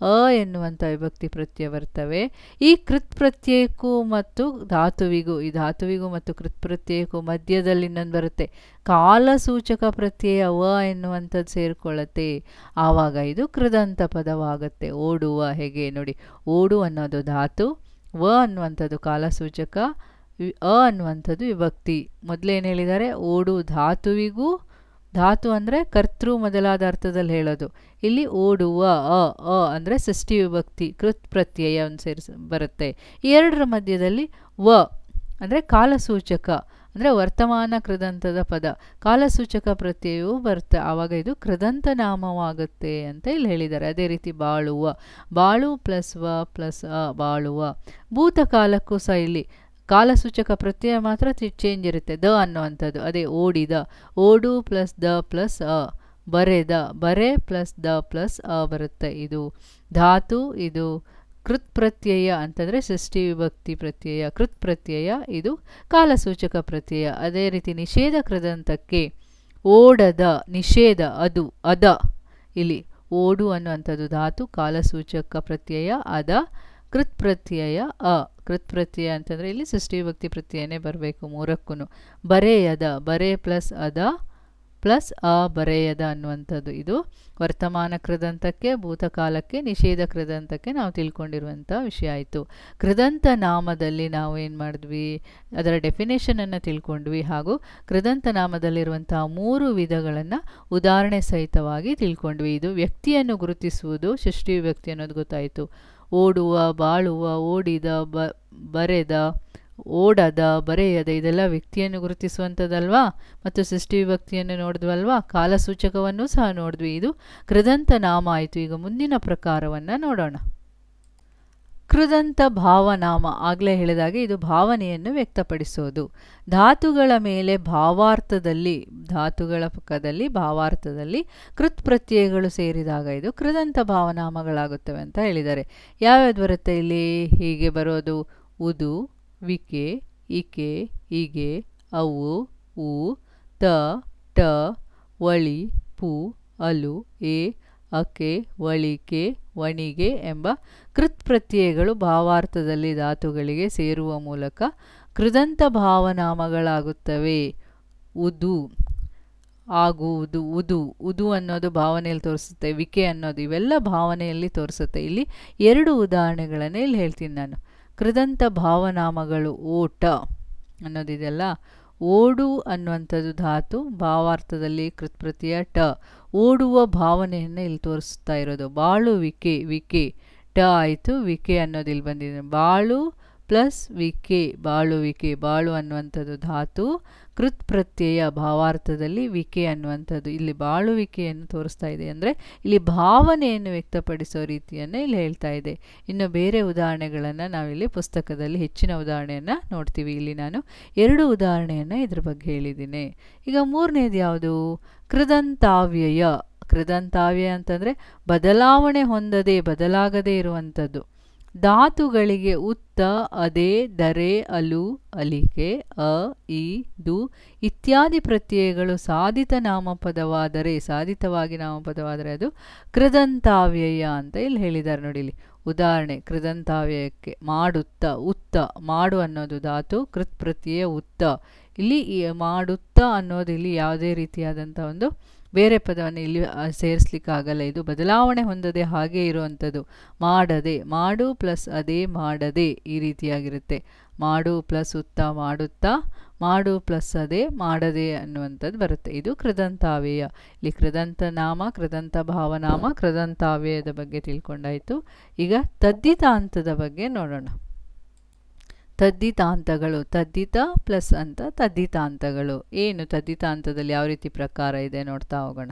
ಎನ್ನುವಂಥ ವಿಭಕ್ತಿ ಪ್ರತ್ಯಯ ಬರ್ತವೆ. ಈ ಕೃತ್ ಪ್ರತ್ಯಯಕ್ಕೂ ಮತ್ತು ಧಾತುವಿಗೂ, ಈ ಧಾತುವಿಗೂ ಮತ್ತು ಕೃತ್ ಪ್ರತ್ಯಯಕ್ಕೂ ಮಧ್ಯದಲ್ಲಿ ಇನ್ನೊಂದು ಬರುತ್ತೆ, ಕಾಲಸೂಚಕ ಪ್ರತ್ಯಯ ಎನ್ನುವಂಥದ್ದು ಸೇರಿಕೊಳ್ಳುತ್ತೆ. ಆವಾಗ ಇದು ಕೃದಂತ ಪದವಾಗುತ್ತೆ. ಓಡುವ, ಹೇಗೆ ನೋಡಿ, ಓಡು ಅನ್ನೋದು ಧಾತು, ಅನ್ನುವಂಥದ್ದು ಕಾಲಸೂಚಕ, ಅನ್ನುವಂಥದ್ದು ವಿಭಕ್ತಿ. ಮೊದಲೇನು ಹೇಳಿದ್ದಾರೆ, ಓಡು ಧಾತುವಿಗೂ, ಧಾತು ಅಂದರೆ ಕರ್ತೃ ಮೊದಲಾದ ಅರ್ಥದಲ್ಲಿ ಹೇಳೋದು. ಇಲ್ಲಿ ಓಡುವ ಅಂದರೆ ಷಷ್ಠಿ ವಿಭಕ್ತಿ ಕೃತ್ ಪ್ರತ್ಯಯ ಬರುತ್ತೆ. ಈ 2ರ ಮಧ್ಯದಲ್ಲಿ ಅಂದರೆ ಕಾಲಸೂಚಕ, ಅಂದರೆ ವರ್ತಮಾನ ಕೃದಂತದ ಪದ, ಕಾಲಸೂಚಕ ಪ್ರತ್ಯಯವೂ ಬರುತ್ತೆ. ಆವಾಗ ಇದು ಕೃದಂತ ನಾಮವಾಗುತ್ತೆ ಅಂತ ಇಲ್ಲಿ ಹೇಳಿದ್ದಾರೆ. ಅದೇ ರೀತಿ ಬಾಳುವ, ಬಾಳು ಪ್ಲಸ್ ಪ್ಲಸ್ ಬಾಳುವ. ಭೂತಕಾಲಕ್ಕೂ ಸಹ ಇಲ್ಲಿ ಕಾಲಸೂಚಕ ಪ್ರತ್ಯಯ ಮಾತ್ರ ಚೇಂಜ್ ಇರುತ್ತೆ. ಅನ್ನುವಂಥದ್ದು ಅದೇ ಓಡಿದ, ಓಡು ಪ್ಲಸ್ ದ ಪ್ಲಸ್ ಬರೆದ, ಬರೆ ಪ್ಲಸ್ ದ ಪ್ಲಸ್ ಬರುತ್ತೆ. ಇದು ಧಾತು, ಇದು ಕೃತ್ ಪ್ರತ್ಯಯ ಅಂತಂದರೆ ಷಷ್ಠಿ ವಿಭಕ್ತಿ ಪ್ರತ್ಯಯ. ಕೃತ್ ಪ್ರತ್ಯಯ ಇದು ಕಾಲಸೂಚಕ ಪ್ರತ್ಯಯ. ಅದೇ ರೀತಿ ನಿಷೇಧ ಕೃದಂತಕ್ಕೆ ಓಡದ, ನಿಷೇಧ ಅದು, ಅದ, ಇಲ್ಲಿ ಓಡು ಅನ್ನುವಂಥದ್ದು ಧಾತು ಕಾಲಸೂಚಕ ಪ್ರತ್ಯಯ, ಅದ ಕೃತ್ ಪ್ರತ್ಯಯ ಅ. ಕೃತ್ ಪ್ರತ್ಯಯ ಅಂತಂದರೆ ಇಲ್ಲಿ ಷಷ್ಠಿ ವಿಭಕ್ತಿ ಪ್ರತ್ಯಯನೇ ಬರಬೇಕು ಮೂರಕ್ಕೂ. ಬರೆಯದ, ಬರೆ ಪ್ಲಸ್ ಅದ ಪ್ಲಸ್ ಅ ಬರೆಯದ ಅನ್ನುವಂಥದ್ದು ಇದು ವರ್ತಮಾನ ಕೃದಂತಕ್ಕೆ, ಭೂತಕಾಲಕ್ಕೆ, ನಿಷೇಧ ಕೃದಂತಕ್ಕೆ ನಾವು ತಿಳ್ಕೊಂಡಿರುವಂಥ ವಿಷಯ ಆಯಿತು. ಕೃದಂತ ನಾಮದಲ್ಲಿ ನಾವು ಏನು ಮಾಡಿದ್ವಿ, ಅದರ ಡೆಫಿನೇಷನನ್ನು ತಿಳ್ಕೊಂಡ್ವಿ. ಹಾಗೂ ಕೃದಂತ ನಾಮದಲ್ಲಿರುವಂತಹ 3 ವಿಧಗಳನ್ನು ಉದಾಹರಣೆ ಸಹಿತವಾಗಿ ತಿಳ್ಕೊಂಡ್ವಿ. ಇದು ವ್ಯಕ್ತಿಯನ್ನು ಗುರುತಿಸುವುದು ಷಷ್ಠಿ ವಿಭಕ್ತಿ ಅನ್ನೋದು ಗೊತ್ತಾಯಿತು. ಓಡುವ, ಬಾಳುವ, ಓಡಿದ, ಬರೆದ, ಓಡದ, ಬರೆಯದ ಇದೆಲ್ಲ ವ್ಯಕ್ತಿಯನ್ನು ಗುರುತಿಸುವಂಥದ್ದಲ್ವಾ. ಮತ್ತು ಷಷ್ಠಿ ವಿಭಕ್ತಿಯನ್ನು ನೋಡಿದ್ವಲ್ವಾ, ಕಾಲಸೂಚಕವನ್ನು ಸಹ ನೋಡಿದ್ವಿ. ಇದು ಕೃದಂತ ನಾಮ ಆಯಿತು. ಈಗ ಮುಂದಿನ ಪ್ರಕಾರವನ್ನು ನೋಡೋಣ. ಕೃದಂತ ಭಾವನಾಮ. ಆಗಲೇ ಹೇಳಿದಾಗೆ ಇದು ಭಾವನೆಯನ್ನು ವ್ಯಕ್ತಪಡಿಸೋದು. ಧಾತುಗಳ ಮೇಲೆ ಭಾವಾರ್ಥದಲ್ಲಿ, ಧಾತುಗಳ ಪಕ್ಕದಲ್ಲಿ ಭಾವಾರ್ಥದಲ್ಲಿ ಕೃತ್ ಪ್ರತ್ಯಯಗಳು ಸೇರಿದಾಗ ಇದು ಕೃದಂತ ಭಾವನಾಮಗಳಾಗುತ್ತವೆ ಅಂತ ಹೇಳಿದ್ದಾರೆ. ಯಾವ್ಯಾವ್ದು ಬರುತ್ತೆ ಇಲ್ಲಿ? ಹೀಗೆ ಬರೋದು: ಉದು, ವಿಕೆ, ಇಕೆ, ಇಗೆ, ಅವು, ಉ, ತ, ಟ, ವಳಿ, ಪು, ಅಲು, ಎ, ಅಕೆ, ವಳಿಕೆ, ವಣಿಗೆ ಎಂಬ ಕೃತ್ ಪ್ರತ್ಯಯಗಳು ಭಾವಾರ್ಥದಲ್ಲಿ ಧಾತುಗಳಿಗೆ ಸೇರುವ ಮೂಲಕ ಕೃದಂತ ಭಾವನಾಮಗಳಾಗುತ್ತವೆ. ಉದು ಆಗುವುದು, ಉದು, ಉದು ಅನ್ನೋದು ಭಾವನೆಯಲ್ಲಿ ತೋರಿಸುತ್ತೆ. ವಿಕೆ ಅನ್ನೋದು, ಇವೆಲ್ಲ ಭಾವನೆಯಲ್ಲಿ ತೋರಿಸುತ್ತೆ. ಇಲ್ಲಿ 2 ಉದಾಹರಣೆಗಳನ್ನೇ ಇಲ್ಲಿ ಹೇಳ್ತೀನಿ ನಾನು. ಕೃದಂತ ಭಾವನಾಮಗಳು ಓಟ ಅನ್ನೋದಿದೆಯಲ್ಲ, ಓಡು ಅನ್ನುವಂಥದ್ದು ಧಾತು ಭಾವಾರ್ಥದಲ್ಲಿ ಕೃತ್ ಪ್ರತ್ಯಯ ಟ. ಓಡುವ ಭಾವನೆಯನ್ನು ಇಲ್ಲಿ ತೋರಿಸ್ತಾ ಇರೋದು. ಬಾಳುವಿಕೆ, ವಿಕೆ ಟ ಆಯಿತು, ವಿಕೆ ಅನ್ನೋದು ಇಲ್ಲಿ ಬಂದಿದೆ. ಬಾಳು ಪ್ಲಸ್ ವಿಕೆ, ಬಾಳುವಿಕೆ. ಬಾಳು ಅನ್ನುವಂಥದ್ದು ಧಾತು ಕೃತ್ ಪ್ರತ್ಯಯ ಭಾವಾರ್ಥದಲ್ಲಿ ವಿಕೆ ಅನ್ನುವಂಥದ್ದು ಇಲ್ಲಿ ಬಾಳುವಿಕೆಯನ್ನು ತೋರಿಸ್ತಾ ಇದೆ. ಅಂದರೆ ಇಲ್ಲಿ ಭಾವನೆಯನ್ನು ವ್ಯಕ್ತಪಡಿಸೋ ರೀತಿಯನ್ನು ಇಲ್ಲಿ ಹೇಳ್ತಾ ಇದೆ. ಇನ್ನು ಬೇರೆ ಉದಾಹರಣೆಗಳನ್ನು ನಾವಿಲ್ಲಿ ಪುಸ್ತಕದಲ್ಲಿ ಹೆಚ್ಚಿನ ಉದಾಹರಣೆಯನ್ನು ನೋಡ್ತೀವಿ. ಇಲ್ಲಿ ನಾನು 2 ಉದಾಹರಣೆಯನ್ನು ಇದ್ರ ಬಗ್ಗೆ ಹೇಳಿದ್ದೀನಿ. ಈಗ 3ನೇದು ಯಾವುದು? ಕೃದಂತಾವ್ಯಯ. ಕೃದಂತಾವ್ಯಯ ಅಂತಂದರೆ ಬದಲಾವಣೆ ಹೊಂದದೆ, ಬದಲಾಗದೇ ಇರುವಂಥದ್ದು. ಧಾತುಗಳಿಗೆ ಉತ್ತ, ಅದೆ, ದರೆ, ಅಲು, ಅಲಿಕೆ, ಅ, ಇ, ದು ಇತ್ಯಾದಿ ಪ್ರತ್ಯಯಗಳು ಸಾಧಿತ ನಾಮಪದವಾದರೆ, ಸಾಧಿತವಾಗಿ ನಾಮಪದವಾದರೆ ಅದು ಕೃದಂತಾವ್ಯಯ ಅಂತ ಇಲ್ಲಿ ಹೇಳಿದ್ದಾರೆ ನೋಡಿ. ಇಲ್ಲಿ ಉದಾಹರಣೆ ಕೃದಂತಾವ್ಯಯಕ್ಕೆ: ಮಾಡುತ್ತ, ಉತ್ತ. ಮಾಡು ಅನ್ನೋದು ಧಾತು ಕೃತ್ ಪ್ರತ್ಯಯ ಉತ್ತ. ಇಲ್ಲಿ ಮಾಡುತ್ತ ಅನ್ನೋದು ಇಲ್ಲಿ ಯಾವುದೇ ರೀತಿಯಾದಂಥ ಒಂದು ಬೇರೆ ಪದವನ್ನು ಇಲ್ಲಿ ಸೇರಿಸ್ಲಿಕ್ಕಾಗಲ್ಲ. ಇದು ಬದಲಾವಣೆ ಹೊಂದದೆ ಹಾಗೆ ಇರುವಂಥದ್ದು. ಮಾಡದೆ, ಮಾಡು ಪ್ಲಸ್ ಅದೇ, ಮಾಡದೆ ಈ ರೀತಿಯಾಗಿರುತ್ತೆ. ಮಾಡು ಪ್ಲಸ್ ಉತ್ತ, ಮಾಡುತ್ತಾ, ಮಾಡು ಪ್ಲಸ್ ಅದೇ, ಮಾಡದೆ ಅನ್ನುವಂಥದ್ದು ಬರುತ್ತೆ. ಇದು ಕೃದಂತಾವ್ಯಯ. ಇಲ್ಲಿ ಕೃದಂತ ನಾಮ, ಕೃದಂತ ಭಾವನಾಮ, ಕೃದಂತಾವ್ಯಯದ ಬಗ್ಗೆ ತಿಳ್ಕೊಂಡಾಯಿತು. ಈಗ ತದ್ದಿತಾಂತದ ಬಗ್ಗೆ ನೋಡೋಣ. ತದ್ದಿತಾಂತಗಳು, ತದ್ದಿತ ಪ್ಲಸ್ ಅಂತ ತದ್ದಿತಾಂತಗಳು. ಏನು ತದ್ದಿತಾಂತದಲ್ಲಿ ಯಾವ ರೀತಿ ಪ್ರಕಾರ ಇದೆ ನೋಡ್ತಾ ಹೋಗೋಣ.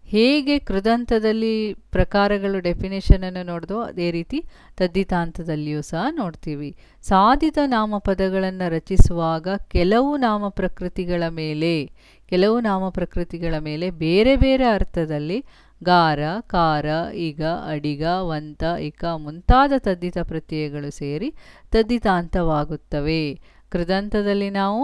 ಹೇಗೆ ಕೃದಂತದಲ್ಲಿ ಪ್ರಕಾರಗಳು ಡೆಫಿನೇಷನನ್ನು ನೋಡಿದೋ ಅದೇ ರೀತಿ ತದ್ದಿತಾಂತದಲ್ಲಿಯೂ ಸಹ ನೋಡ್ತೀವಿ. ಸಾಧಿತ ನಾಮಪದಗಳನ್ನು ರಚಿಸುವಾಗ ಕೆಲವು ನಾಮಪ್ರಕೃತಿಗಳ ಮೇಲೆ ಬೇರೆ ಬೇರೆ ಅರ್ಥದಲ್ಲಿ ಗಾರ, ಕಾರ, ಈಗ, ಅಡಿಗ, ವಂತ, ಇಕ ಮುಂತಾದ ತದ್ದಿತ ಪ್ರತ್ಯಯಗಳು ಸೇರಿ ತದ್ದಿತಾಂತವಾಗುತ್ತವೆ. ಕೃದಂತದಲ್ಲಿ ನಾವು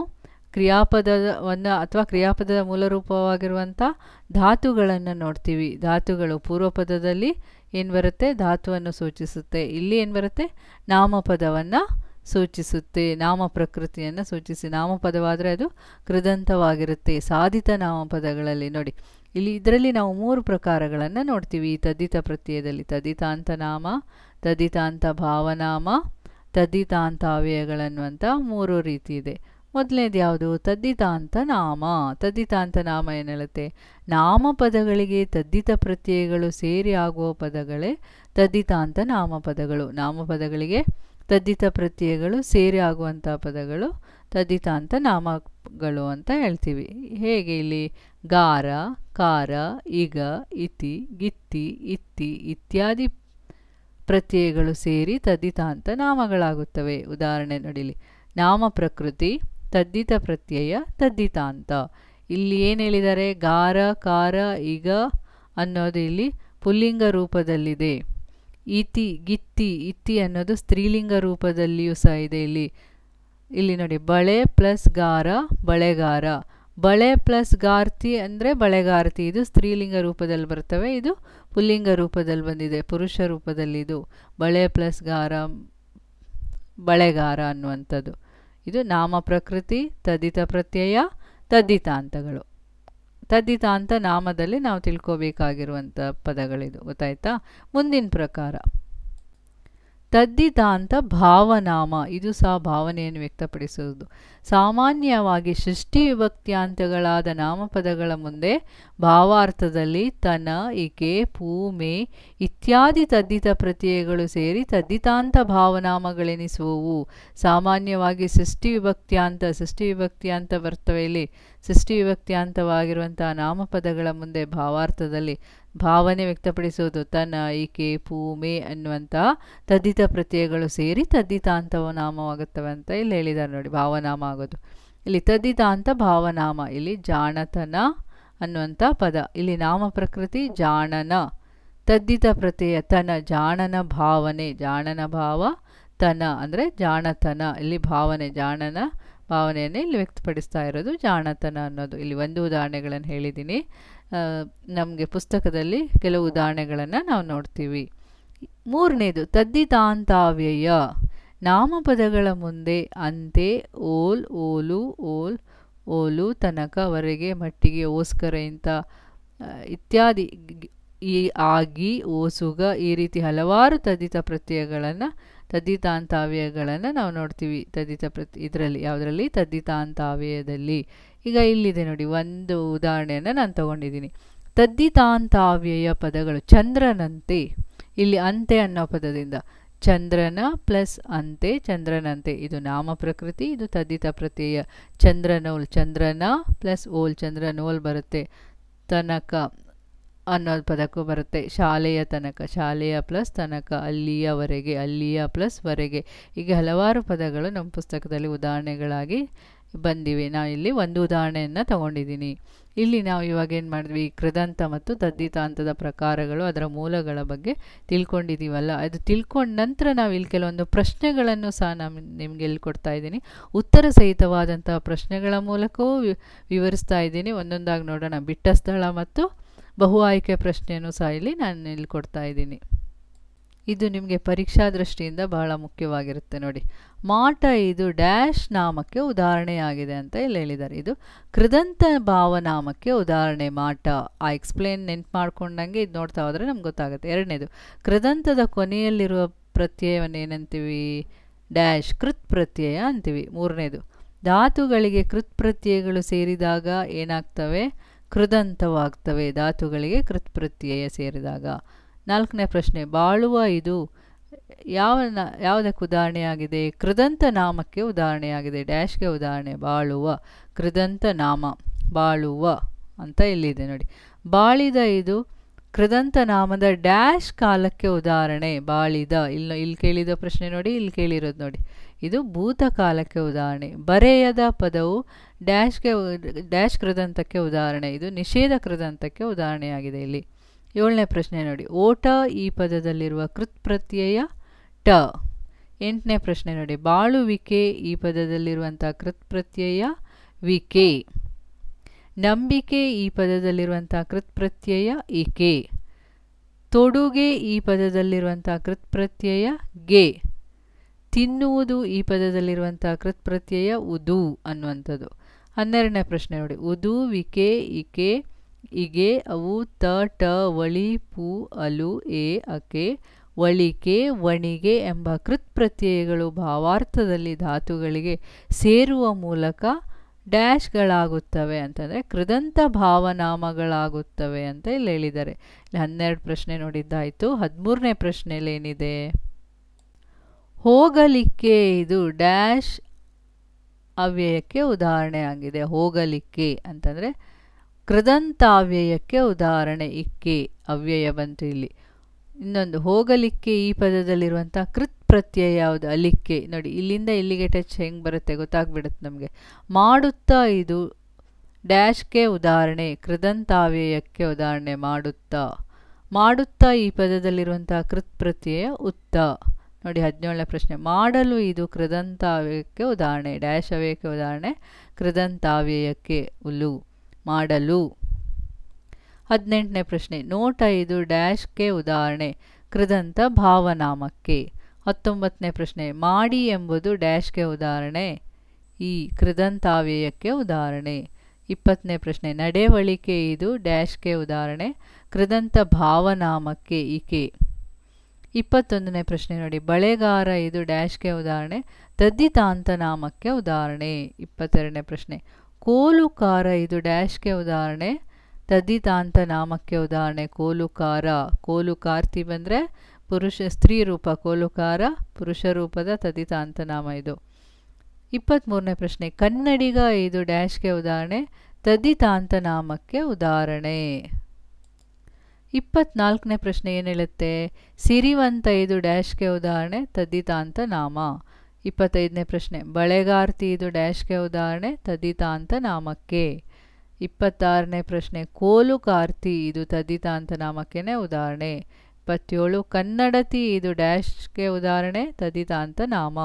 ಕ್ರಿಯಾಪದವನ್ನು ಅಥವಾ ಕ್ರಿಯಾಪದದ ಮೂಲರೂಪವಾಗಿರುವಂಥ ಧಾತುಗಳನ್ನು ನೋಡ್ತೀವಿ. ಧಾತುಗಳು ಪೂರ್ವಪದದಲ್ಲಿ ಏನು ಬರುತ್ತೆ? ಧಾತುವನ್ನು ಸೂಚಿಸುತ್ತೆ. ಇಲ್ಲಿ ಏನು ಬರುತ್ತೆ? ನಾಮಪದವನ್ನು ಸೂಚಿಸುತ್ತೆ. ನಾಮ ಪ್ರಕೃತಿಯನ್ನು ಸೂಚಿಸಿ ನಾಮಪದವಾದರೆ ಅದು ಕೃದಂತವಾಗಿರುತ್ತೆ. ಸಾಧಿತ ನಾಮಪದಗಳಲ್ಲಿ ನೋಡಿ, ಇಲ್ಲಿ ಇದರಲ್ಲಿ ನಾವು 3 ಪ್ರಕಾರಗಳನ್ನು ನೋಡ್ತೀವಿ ಈ ತದ್ದಿತ ಪ್ರತ್ಯಯದಲ್ಲಿ. ತದ್ದಿತಾಂತ ನಾಮ, ತದ್ದಿತಾಂತ ಭಾವನಾಮ, ತದ್ದಿತಾಂತಾವ್ಯಯಗಳನ್ನುವಂಥ 3 ರೀತಿ ಇದೆ. ಮೊದಲನೇದು ಯಾವುದು? ತದ್ದಿತಾಂತ ನಾಮ. ತದ್ದಿತಾಂತ ನಾಮ ಏನು ಹೇಳುತ್ತೆ? ನಾಮಪದಗಳಿಗೆ ತದ್ದಿತ ಪ್ರತ್ಯಯಗಳು ಸೇರಿ ಆಗುವ ಪದಗಳೇ ತದ್ದಿತಾಂತ ನಾಮಪದಗಳು. ನಾಮಪದಗಳಿಗೆ ತದ್ದಿತ ಪ್ರತ್ಯಯಗಳು ಸೇರಿ ಆಗುವಂಥ ಪದಗಳು ತದ್ದಿತಾಂತ ನಾಮಗಳು ಅಂತ ಹೇಳ್ತೀವಿ. ಹೇಗೆ? ಇಲ್ಲಿ ಗಾರ, ಕಾರ, ಈಗ, ಇತಿ, ಗಿತ್ತಿ, ಇತ್ತಿ ಇತ್ಯಾದಿ ಪ್ರತ್ಯಯಗಳು ಸೇರಿ ತದ್ದಿತಾಂತ ನಾಮಗಳಾಗುತ್ತವೆ. ಉದಾಹರಣೆ ನೋಡಿಲಿ: ನಾಮ ಪ್ರಕೃತಿ, ತದ್ದಿತ ಪ್ರತ್ಯಯ, ತದ್ದಿತಾಂತ. ಇಲ್ಲಿ ಏನು ಹೇಳಿದ್ದಾರೆ? ಗಾರ, ಕಾರ, ಈಗ ಅನ್ನೋದು ಇಲ್ಲಿ ಪುಲ್ಲಿಂಗ ರೂಪದಲ್ಲಿದೆ. ಇತಿ, ಗಿತ್ತಿ, ಇತ್ತಿ ಅನ್ನೋದು ಸ್ತ್ರೀಲಿಂಗ ರೂಪದಲ್ಲಿಯೂ ಸಹ ಇದೆ. ಇಲ್ಲಿ ನೋಡಿ, ಬಳೆ ಪ್ಲಸ್ ಗಾರ ಬಳೆಗಾರ, ಬಳೆ ಪ್ಲಸ್ ಗಾರ್ತಿ ಅಂದರೆ ಬಳೆಗಾರ್ತಿ. ಇದು ಸ್ತ್ರೀಲಿಂಗ ರೂಪದಲ್ಲಿ ಬರ್ತವೆ, ಇದು ಪುಲ್ಲಿಂಗ ರೂಪದಲ್ಲಿ ಬಂದಿದೆ, ಪುರುಷ ರೂಪದಲ್ಲಿ. ಇದು ಬಳೆ ಪ್ಲಸ್ ಗಾರ ಬಳೆಗಾರ ಅನ್ನುವಂಥದ್ದು. ಇದು ನಾಮ ಪ್ರಕೃತಿ, ತದ್ದಿತ ಪ್ರತ್ಯಯ, ತದ್ದಿತಾಂತಗಳು. ತದ್ದಿತಾಂತ ನಾಮದಲ್ಲಿ ನಾವು ತಿಳ್ಕೋಬೇಕಾಗಿರುವಂಥ ಪದಗಳಿದು, ಗೊತ್ತಾಯ್ತಾ? ಮುಂದಿನ ಪ್ರಕಾರ ತದ್ದಿತಾಂತ ಭಾವನಾಮ. ಇದು ಸಹ ಭಾವನೆಯನ್ನು ವ್ಯಕ್ತಪಡಿಸುವುದು. ಸಾಮಾನ್ಯವಾಗಿ ಷಷ್ಠಿ ವಿಭಕ್ತ್ಯಾಂತಗಳಾದ ನಾಮಪದಗಳ ಮುಂದೆ ಭಾವಾರ್ಥದಲ್ಲಿ ತನ, ಇಕೆ, ಪೂ, ಮೇ ಇತ್ಯಾದಿ ತದ್ದಿತ ಪ್ರತ್ಯಯಗಳು ಸೇರಿ ತದ್ದಿತಾಂತ ಭಾವನಾಮಗಳೆನಿಸುವವು. ಸಾಮಾನ್ಯವಾಗಿ ಷಷ್ಠಿ ವಿಭಕ್ತ್ಯಾಂತ ಬರ್ತವೆ. ಇಲ್ಲಿ ಷಷ್ಠಿ ವಿಭಕ್ತ್ಯಾಂತವಾಗಿರುವಂತಹ ನಾಮಪದಗಳ ಮುಂದೆ ಭಾವಾರ್ಥದಲ್ಲಿ ಭಾವನೆ ವ್ಯಕ್ತಪಡಿಸುವುದು. ತನ, ಇಕೆ, ಪೂ, ಮೇ ಅನ್ನುವಂತಹ ತದ್ದಿತ ಪ್ರತ್ಯಯಗಳು ಸೇರಿ ತದ್ದಿತಾಂತವ ನಾಮವಾಗುತ್ತವೆ ಅಂತ ಇಲ್ಲಿ ಹೇಳಿದ್ದಾರೆ ನೋಡಿ, ಭಾವನಾಮ ಆಗೋದು. ಇಲ್ಲಿ ತದ್ದಿತಾಂತ ಭಾವನಾಮ. ಇಲ್ಲಿ ಜಾಣತನ ಅನ್ನುವಂಥ ಪದ. ಇಲ್ಲಿ ನಾಮ ಪ್ರಕೃತಿ ಜಾಣನ, ತದ್ದಿತ ಪ್ರತ್ಯಯ ತನ, ಜಾಣನ ಭಾವನೆ, ಜಾಣನ ಭಾವ, ತನ ಅಂದರೆ ಜಾಣತನ. ಇಲ್ಲಿ ಭಾವನೆ, ಜಾಣನ ಭಾವನೆಯನ್ನೇ ಇಲ್ಲಿ ವ್ಯಕ್ತಪಡಿಸ್ತಾ ಇರೋದು ಜಾಣತನ ಅನ್ನೋದು. ಇಲ್ಲಿ ಒಂದು ಉದಾಹರಣೆಗಳನ್ನು ಹೇಳಿದ್ದೀನಿ. ನಮಗೆ ಪುಸ್ತಕದಲ್ಲಿ ಕೆಲವು ಉದಾಹರಣೆಗಳನ್ನು ನಾವು ನೋಡ್ತೀವಿ. ಮೂರನೇದು ತದ್ದಿತಾಂತಾವ್ಯಯ. ನಾಮಪದಗಳ ಮುಂದೆ ಅಂತೆ, ಓಲ್, ಓಲು, ಓಲು, ತನಕ, ವರೆಗೆ, ಮಟ್ಟಿಗೆ, ಓಸ್ಕರ ಇಂಥ ಇತ್ಯಾದಿ, ಈ ಆಗಿ, ಓಸುಗ ಈ ರೀತಿ ಹಲವಾರು ತದ್ದಿತ ಪ್ರತ್ಯಯಗಳನ್ನು, ತದ್ದಿತಾಂತಾವ್ಯಯಗಳನ್ನು ನಾವು ನೋಡ್ತೀವಿ. ಇದರಲ್ಲಿ ಯಾವುದರಲ್ಲಿ? ತದ್ದಿತಾಂತಾವ್ಯಯದಲ್ಲಿ. ಈಗ ಇಲ್ಲಿದೆ ನೋಡಿ, ಒಂದು ಉದಾಹರಣೆಯನ್ನು ನಾನು ತಗೊಂಡಿದ್ದೀನಿ. ತದ್ದಿತಾಂತಾವ್ಯಯ ಪದಗಳು ಚಂದ್ರನಂತೆ. ಇಲ್ಲಿ ಅಂತೆ ಅನ್ನೋ ಪದದಿಂದ ಚಂದ್ರನ ಪ್ಲಸ್ ಅಂತೆ, ಚಂದ್ರನಂತೆ. ಇದು ನಾಮ ಪ್ರಕೃತಿ, ಇದು ತದ್ದಿತ ಪ್ರತ್ಯಯ. ಚಂದ್ರನೋಲ್, ಚಂದ್ರನ ಪ್ಲಸ್ ಓಲ್, ಚಂದ್ರನೋಲ್ ಬರುತ್ತೆ. ತನಕ ಅನ್ನೋದು ಪದಕ್ಕೂ ಬರುತ್ತೆ. ಶಾಲೆಯ ತನಕ, ಶಾಲೆಯ ಪ್ಲಸ್ ತನಕ. ಅಲ್ಲಿಯವರೆಗೆ, ಅಲ್ಲಿಯ ಪ್ಲಸ್ ವರೆಗೆ. ಹೀಗೆ ಹಲವಾರು ಪದಗಳು ನಮ್ಮ ಪುಸ್ತಕದಲ್ಲಿ ಉದಾಹರಣೆಗಳಾಗಿ ಬಂದಿವೆ. ನಾನು ಇಲ್ಲಿ ಒಂದು ಉದಾಹರಣೆಯನ್ನು ತಗೊಂಡಿದ್ದೀನಿ. ಇಲ್ಲಿ ನಾವು ಇವಾಗ ಏನು ಮಾಡಿದ್ವಿ? ಕೃದಂತ ಮತ್ತು ತದ್ದಿತಾಂತದ ಪ್ರಕಾರಗಳು, ಅದರ ಮೂಲಗಳ ಬಗ್ಗೆ ತಿಳ್ಕೊಂಡಿದ್ದೀವಲ್ಲ. ಅದು ತಿಳ್ಕೊಂಡ ನಂತರ ನಾವು ಇಲ್ಲಿ ಕೆಲವೊಂದು ಪ್ರಶ್ನೆಗಳನ್ನು ಸಹ ನಿಮಗೆ ಇಲ್ಲಿ ಕೊಡ್ತಾ ಇದ್ದೀನಿ. ಉತ್ತರ ಸಹಿತವಾದಂತಹ ಪ್ರಶ್ನೆಗಳ ಮೂಲಕವೂ ವಿವರಿಸ್ತಾ ಇದ್ದೀನಿ. ಒಂದೊಂದಾಗಿ ನೋಡೋಣ. ಬಿಟ್ಟ ಸ್ಥಳ ಮತ್ತು ಬಹು ಆಯ್ಕೆ ಪ್ರಶ್ನೆಯನ್ನು ಸಹ ನಾನು ಇಲ್ಲಿ ಕೊಡ್ತಾ ಇದ್ದೀನಿ. ಇದು ನಿಮಗೆ ಪರೀಕ್ಷಾ ದೃಷ್ಟಿಯಿಂದ ಬಹಳ ಮುಖ್ಯವಾಗಿರುತ್ತೆ ನೋಡಿ. ಮಾಟ ಇದು ಡ್ಯಾಶ್ ನಾಮಕ್ಕೆ ಉದಾಹರಣೆಯಾಗಿದೆ ಅಂತ ಇಲ್ಲಿ ಹೇಳಿದ್ದಾರೆ. ಇದು ಕೃದಂತ ಭಾವನಾಮಕ್ಕೆ ಉದಾಹರಣೆ ಮಾಟ. ಆ ಎಕ್ಸ್ಪ್ಲೇನ್ ನೆನ್ಪು ಮಾಡ್ಕೊಂಡಂಗೆ ಇದು ನೋಡ್ತಾ ಹೋದರೆ ನಮ್ಗೆ ಗೊತ್ತಾಗುತ್ತೆ. ಎರಡನೇದು, ಕೃದಂತದ ಕೊನೆಯಲ್ಲಿರುವ ಪ್ರತ್ಯಯವನ್ನು ಏನಂತೀವಿ? ಡ್ಯಾಶ್ ಕೃತ್ ಪ್ರತ್ಯಯ ಅಂತೀವಿ. ಮೂರನೇದು, ಧಾತುಗಳಿಗೆ ಕೃತ್ ಪ್ರತ್ಯಯಗಳು ಸೇರಿದಾಗ ಏನಾಗ್ತವೆ? ಕೃದಂತವಾಗ್ತವೆ. ಧಾತುಗಳಿಗೆ ಕೃತ್ ಪ್ರತ್ಯಯ ಸೇರಿದಾಗ. ನಾಲ್ಕನೇ ಪ್ರಶ್ನೆ, ಬಾಳುವ ಇದು ಯಾವುದಕ್ಕೆ ಉದಾಹರಣೆಯಾಗಿದೆ? ಕೃದಂತ ನಾಮಕ್ಕೆ ಉದಾಹರಣೆಯಾಗಿದೆ. ಡ್ಯಾಶ್ಗೆ ಉದಾಹರಣೆ ಬಾಳುವ, ಕೃದಂತ ನಾಮ ಬಾಳುವ ಅಂತ ಇಲ್ಲಿದೆ ನೋಡಿ. ಬಾಳಿದ ಇದು ಕೃದಂತ ನಾಮದ ಡ್ಯಾಶ್ ಕಾಲಕ್ಕೆ ಉದಾಹರಣೆ. ಬಾಳಿದ, ಇಲ್ಲಿ ಕೇಳಿದ ಪ್ರಶ್ನೆ ನೋಡಿ, ಇಲ್ಲಿ ಕೇಳಿರೋದು ನೋಡಿ, ಇದು ಭೂತಕಾಲಕ್ಕೆ ಉದಾಹರಣೆ. ಬರೆಯದ ಪದವು ಡ್ಯಾಶ್ ಕೃದಂತಕ್ಕೆ ಉದಾಹರಣೆ. ಇದು ನಿಷೇಧ ಕೃದಂತಕ್ಕೆ ಉದಾಹರಣೆಯಾಗಿದೆ. ಇಲ್ಲಿ ಏಳನೇ ಪ್ರಶ್ನೆ ನೋಡಿ, ಓಟ ಈ ಪದದಲ್ಲಿರುವ ಕೃತ್ ಪ್ರತ್ಯಯ ಟ. ಎಂಟನೇ ಪ್ರಶ್ನೆ ನೋಡಿ, ಬಾಳುವಿಕೆ ಈ ಪದದಲ್ಲಿರುವಂಥ ಕೃತ್ ಪ್ರತ್ಯಯ ವಿಕೆ. ನಂಬಿಕೆ ಈ ಪದದಲ್ಲಿರುವಂಥ ಕೃತ್ ಪ್ರತ್ಯಯ ಇಕೆ. ತೊಡುಗೆ ಈ ಪದದಲ್ಲಿರುವಂಥ ಕೃತ್ ಪ್ರತ್ಯಯ ಗೆ. ತಿನ್ನುವುದು ಈ ಪದದಲ್ಲಿರುವಂಥ ಕೃತ್ ಪ್ರತ್ಯಯ ಉದು ಅನ್ನುವಂಥದ್ದು. 12ನೇ ಪ್ರಶ್ನೆ ನೋಡಿ, ಉದು, ವಿಕೆ, ಇಕೆ, ಇಗೆ, ಅವು, ತ, ಟ, ವಳಿ, ಪು, ಅಲು, ಎ, ಅಕೆ, ವಳಿಕೆ, ವಣಿಗೆ ಎಂಬ ಕೃತ್ ಪ್ರತ್ಯಯಗಳು ಭಾವಾರ್ಥದಲ್ಲಿ ಧಾತುಗಳಿಗೆ ಸೇರುವ ಮೂಲಕ ಡ್ಯಾಶ್ಗಳಾಗುತ್ತವೆ ಅಂತಂದರೆ ಕೃದಂತ ಭಾವನಾಮಗಳಾಗುತ್ತವೆ ಅಂತ ಇಲ್ಲಿ ಹೇಳಿದ್ದಾರೆ. ಇಲ್ಲಿ 12 ಪ್ರಶ್ನೆ ನೋಡಿದ್ದಾಯಿತು. 13ನೇ ಪ್ರಶ್ನೆಯಲ್ಲಿ ಏನಿದೆ? ಹೋಗಲಿಕ್ಕೆ ಇದು ಡ್ಯಾಶ್ ಅವ್ಯಯಕ್ಕೆ ಉದಾಹರಣೆ ಆಗಿದೆ. ಹೋಗಲಿಕ್ಕೆ ಅಂತಂದರೆ ಕೃದಂತಾವ್ಯಯಕ್ಕೆ ಉದಾಹರಣೆ. ಇಕ್ಕೆ ಅವ್ಯಯ ಬಂತು ಇಲ್ಲಿ. ಇನ್ನೊಂದು, ಹೋಗಲಿಕ್ಕೆ ಈ ಪದದಲ್ಲಿರುವಂಥ ಕೃತ್ ಪ್ರತ್ಯಯ ಯಾವುದು? ಅಲಿಕ್ಕೆ. ನೋಡಿ, ಇಲ್ಲಿಂದ ಇಲ್ಲಿಗೆ ಟಚ್ ಹೆಂಗೆ ಬರುತ್ತೆ ಗೊತ್ತಾಗ್ಬಿಡುತ್ತೆ ನಮಗೆ. ಮಾಡುತ್ತಾ ಇದು ಡ್ಯಾಶ್ಗೆ ಉದಾಹರಣೆ, ಕೃದಂತಾವ್ಯಯಕ್ಕೆ ಉದಾಹರಣೆ ಮಾಡುತ್ತಾ. ಮಾಡುತ್ತಾ ಈ ಪದದಲ್ಲಿರುವಂತಹ ಕೃತ್ ಪ್ರತ್ಯಯ ಉತ್ತ. ನೋಡಿ 17ನೇ ಪ್ರಶ್ನೆ, ಮಾಡಲು ಇದು ಕೃದಂತಾವ್ಯಯಕ್ಕೆ ಉದಾಹರಣೆ. ಡ್ಯಾಶ್ ಅವ್ಯಯಕ್ಕೆ ಉದಾಹರಣೆ, ಕೃದಂತಾವ್ಯಯಕ್ಕೆ ಉಲು ಮಾಡಲು. 18ನೇ ಪ್ರಶ್ನೆ, ನೋಟ ಇದು ಡ್ಯಾಶ್ಗೆ ಉದಾಹರಣೆ, ಕೃದಂತ ಭಾವನಾಮಕ್ಕೆ. 19ನೇ ಪ್ರಶ್ನೆ, ಮಾಡಿ ಎಂಬುದು ಡ್ಯಾಶ್ಗೆ ಉದಾಹರಣೆ, ಈ ಕೃದಂತಾವ್ಯಯಕ್ಕೆ ಉದಾಹರಣೆ. 20ನೇ ಪ್ರಶ್ನೆ, ನಡೆವಳಿಕೆ ಇದು ಡ್ಯಾಶ್ಗೆ ಉದಾಹರಣೆ, ಕೃದಂತ ಭಾವನಾಮಕ್ಕೆ ಈಕೆ. 21ನೇ ಪ್ರಶ್ನೆ ನೋಡಿ, ಬಳೆಗಾರ ಇದು ಡ್ಯಾಶ್ಗೆ ಉದಾಹರಣೆ, ತದ್ದಿತಾಂತ ನಾಮಕ್ಕೆ ಉದಾಹರಣೆ. 22ನೇ ಪ್ರಶ್ನೆ, ಕೋಲುಕಾರ ಇದು ಡ್ಯಾಶ್ಗೆ ಉದಾಹರಣೆ, ತದ್ದಿತಾಂತ ನಾಮಕ್ಕೆ ಉದಾಹರಣೆ, ಕೋಲುಕಾರ. ಕೋಲುಕಾರ್ತಿ ಬಂದರೆ ಸ್ತ್ರೀ ರೂಪ ಕೋಲುಕಾರ, ಪುರುಷ ರೂಪದ ತದ್ದಿತಾಂತ ನಾಮ ಇದು. 23ನೇ ಪ್ರಶ್ನೆ, ಕನ್ನಡಿಗ ಇದು ಡ್ಯಾಶ್ಗೆ ಉದಾಹರಣೆ, ತದ್ದಿತಾಂತ ನಾಮಕ್ಕೆ ಉದಾಹರಣೆ. 24ನೇ ಪ್ರಶ್ನೆ ಏನು ಹೇಳುತ್ತೆ, ಸಿರಿವಂತ ಇದು ಡ್ಯಾಶ್ಗೆ ಉದಾಹರಣೆ, ತದ್ದಿತಾಂತ ನಾಮ. 25ನೇ ಪ್ರಶ್ನೆ, ಬಳೆಗಾರ್ತಿ ಇದು ಡ್ಯಾಶ್ಗೆ ಉದಾಹರಣೆ, ತದ್ದಿತಾಂತ ನಾಮಕ್ಕೆ. 26ನೇ ಪ್ರಶ್ನೆ, ಕೋಲುಕಾರ್ತಿ ಇದು ತದ್ದಿತಾಂತ ನಾಮಕ್ಕೇನೆ ಉದಾಹರಣೆ. 27, ಕನ್ನಡತಿ ಇದು ಡ್ಯಾಶ್ಗೆ ಉದಾಹರಣೆ, ತದ್ದಿತಾಂತ ನಾಮ.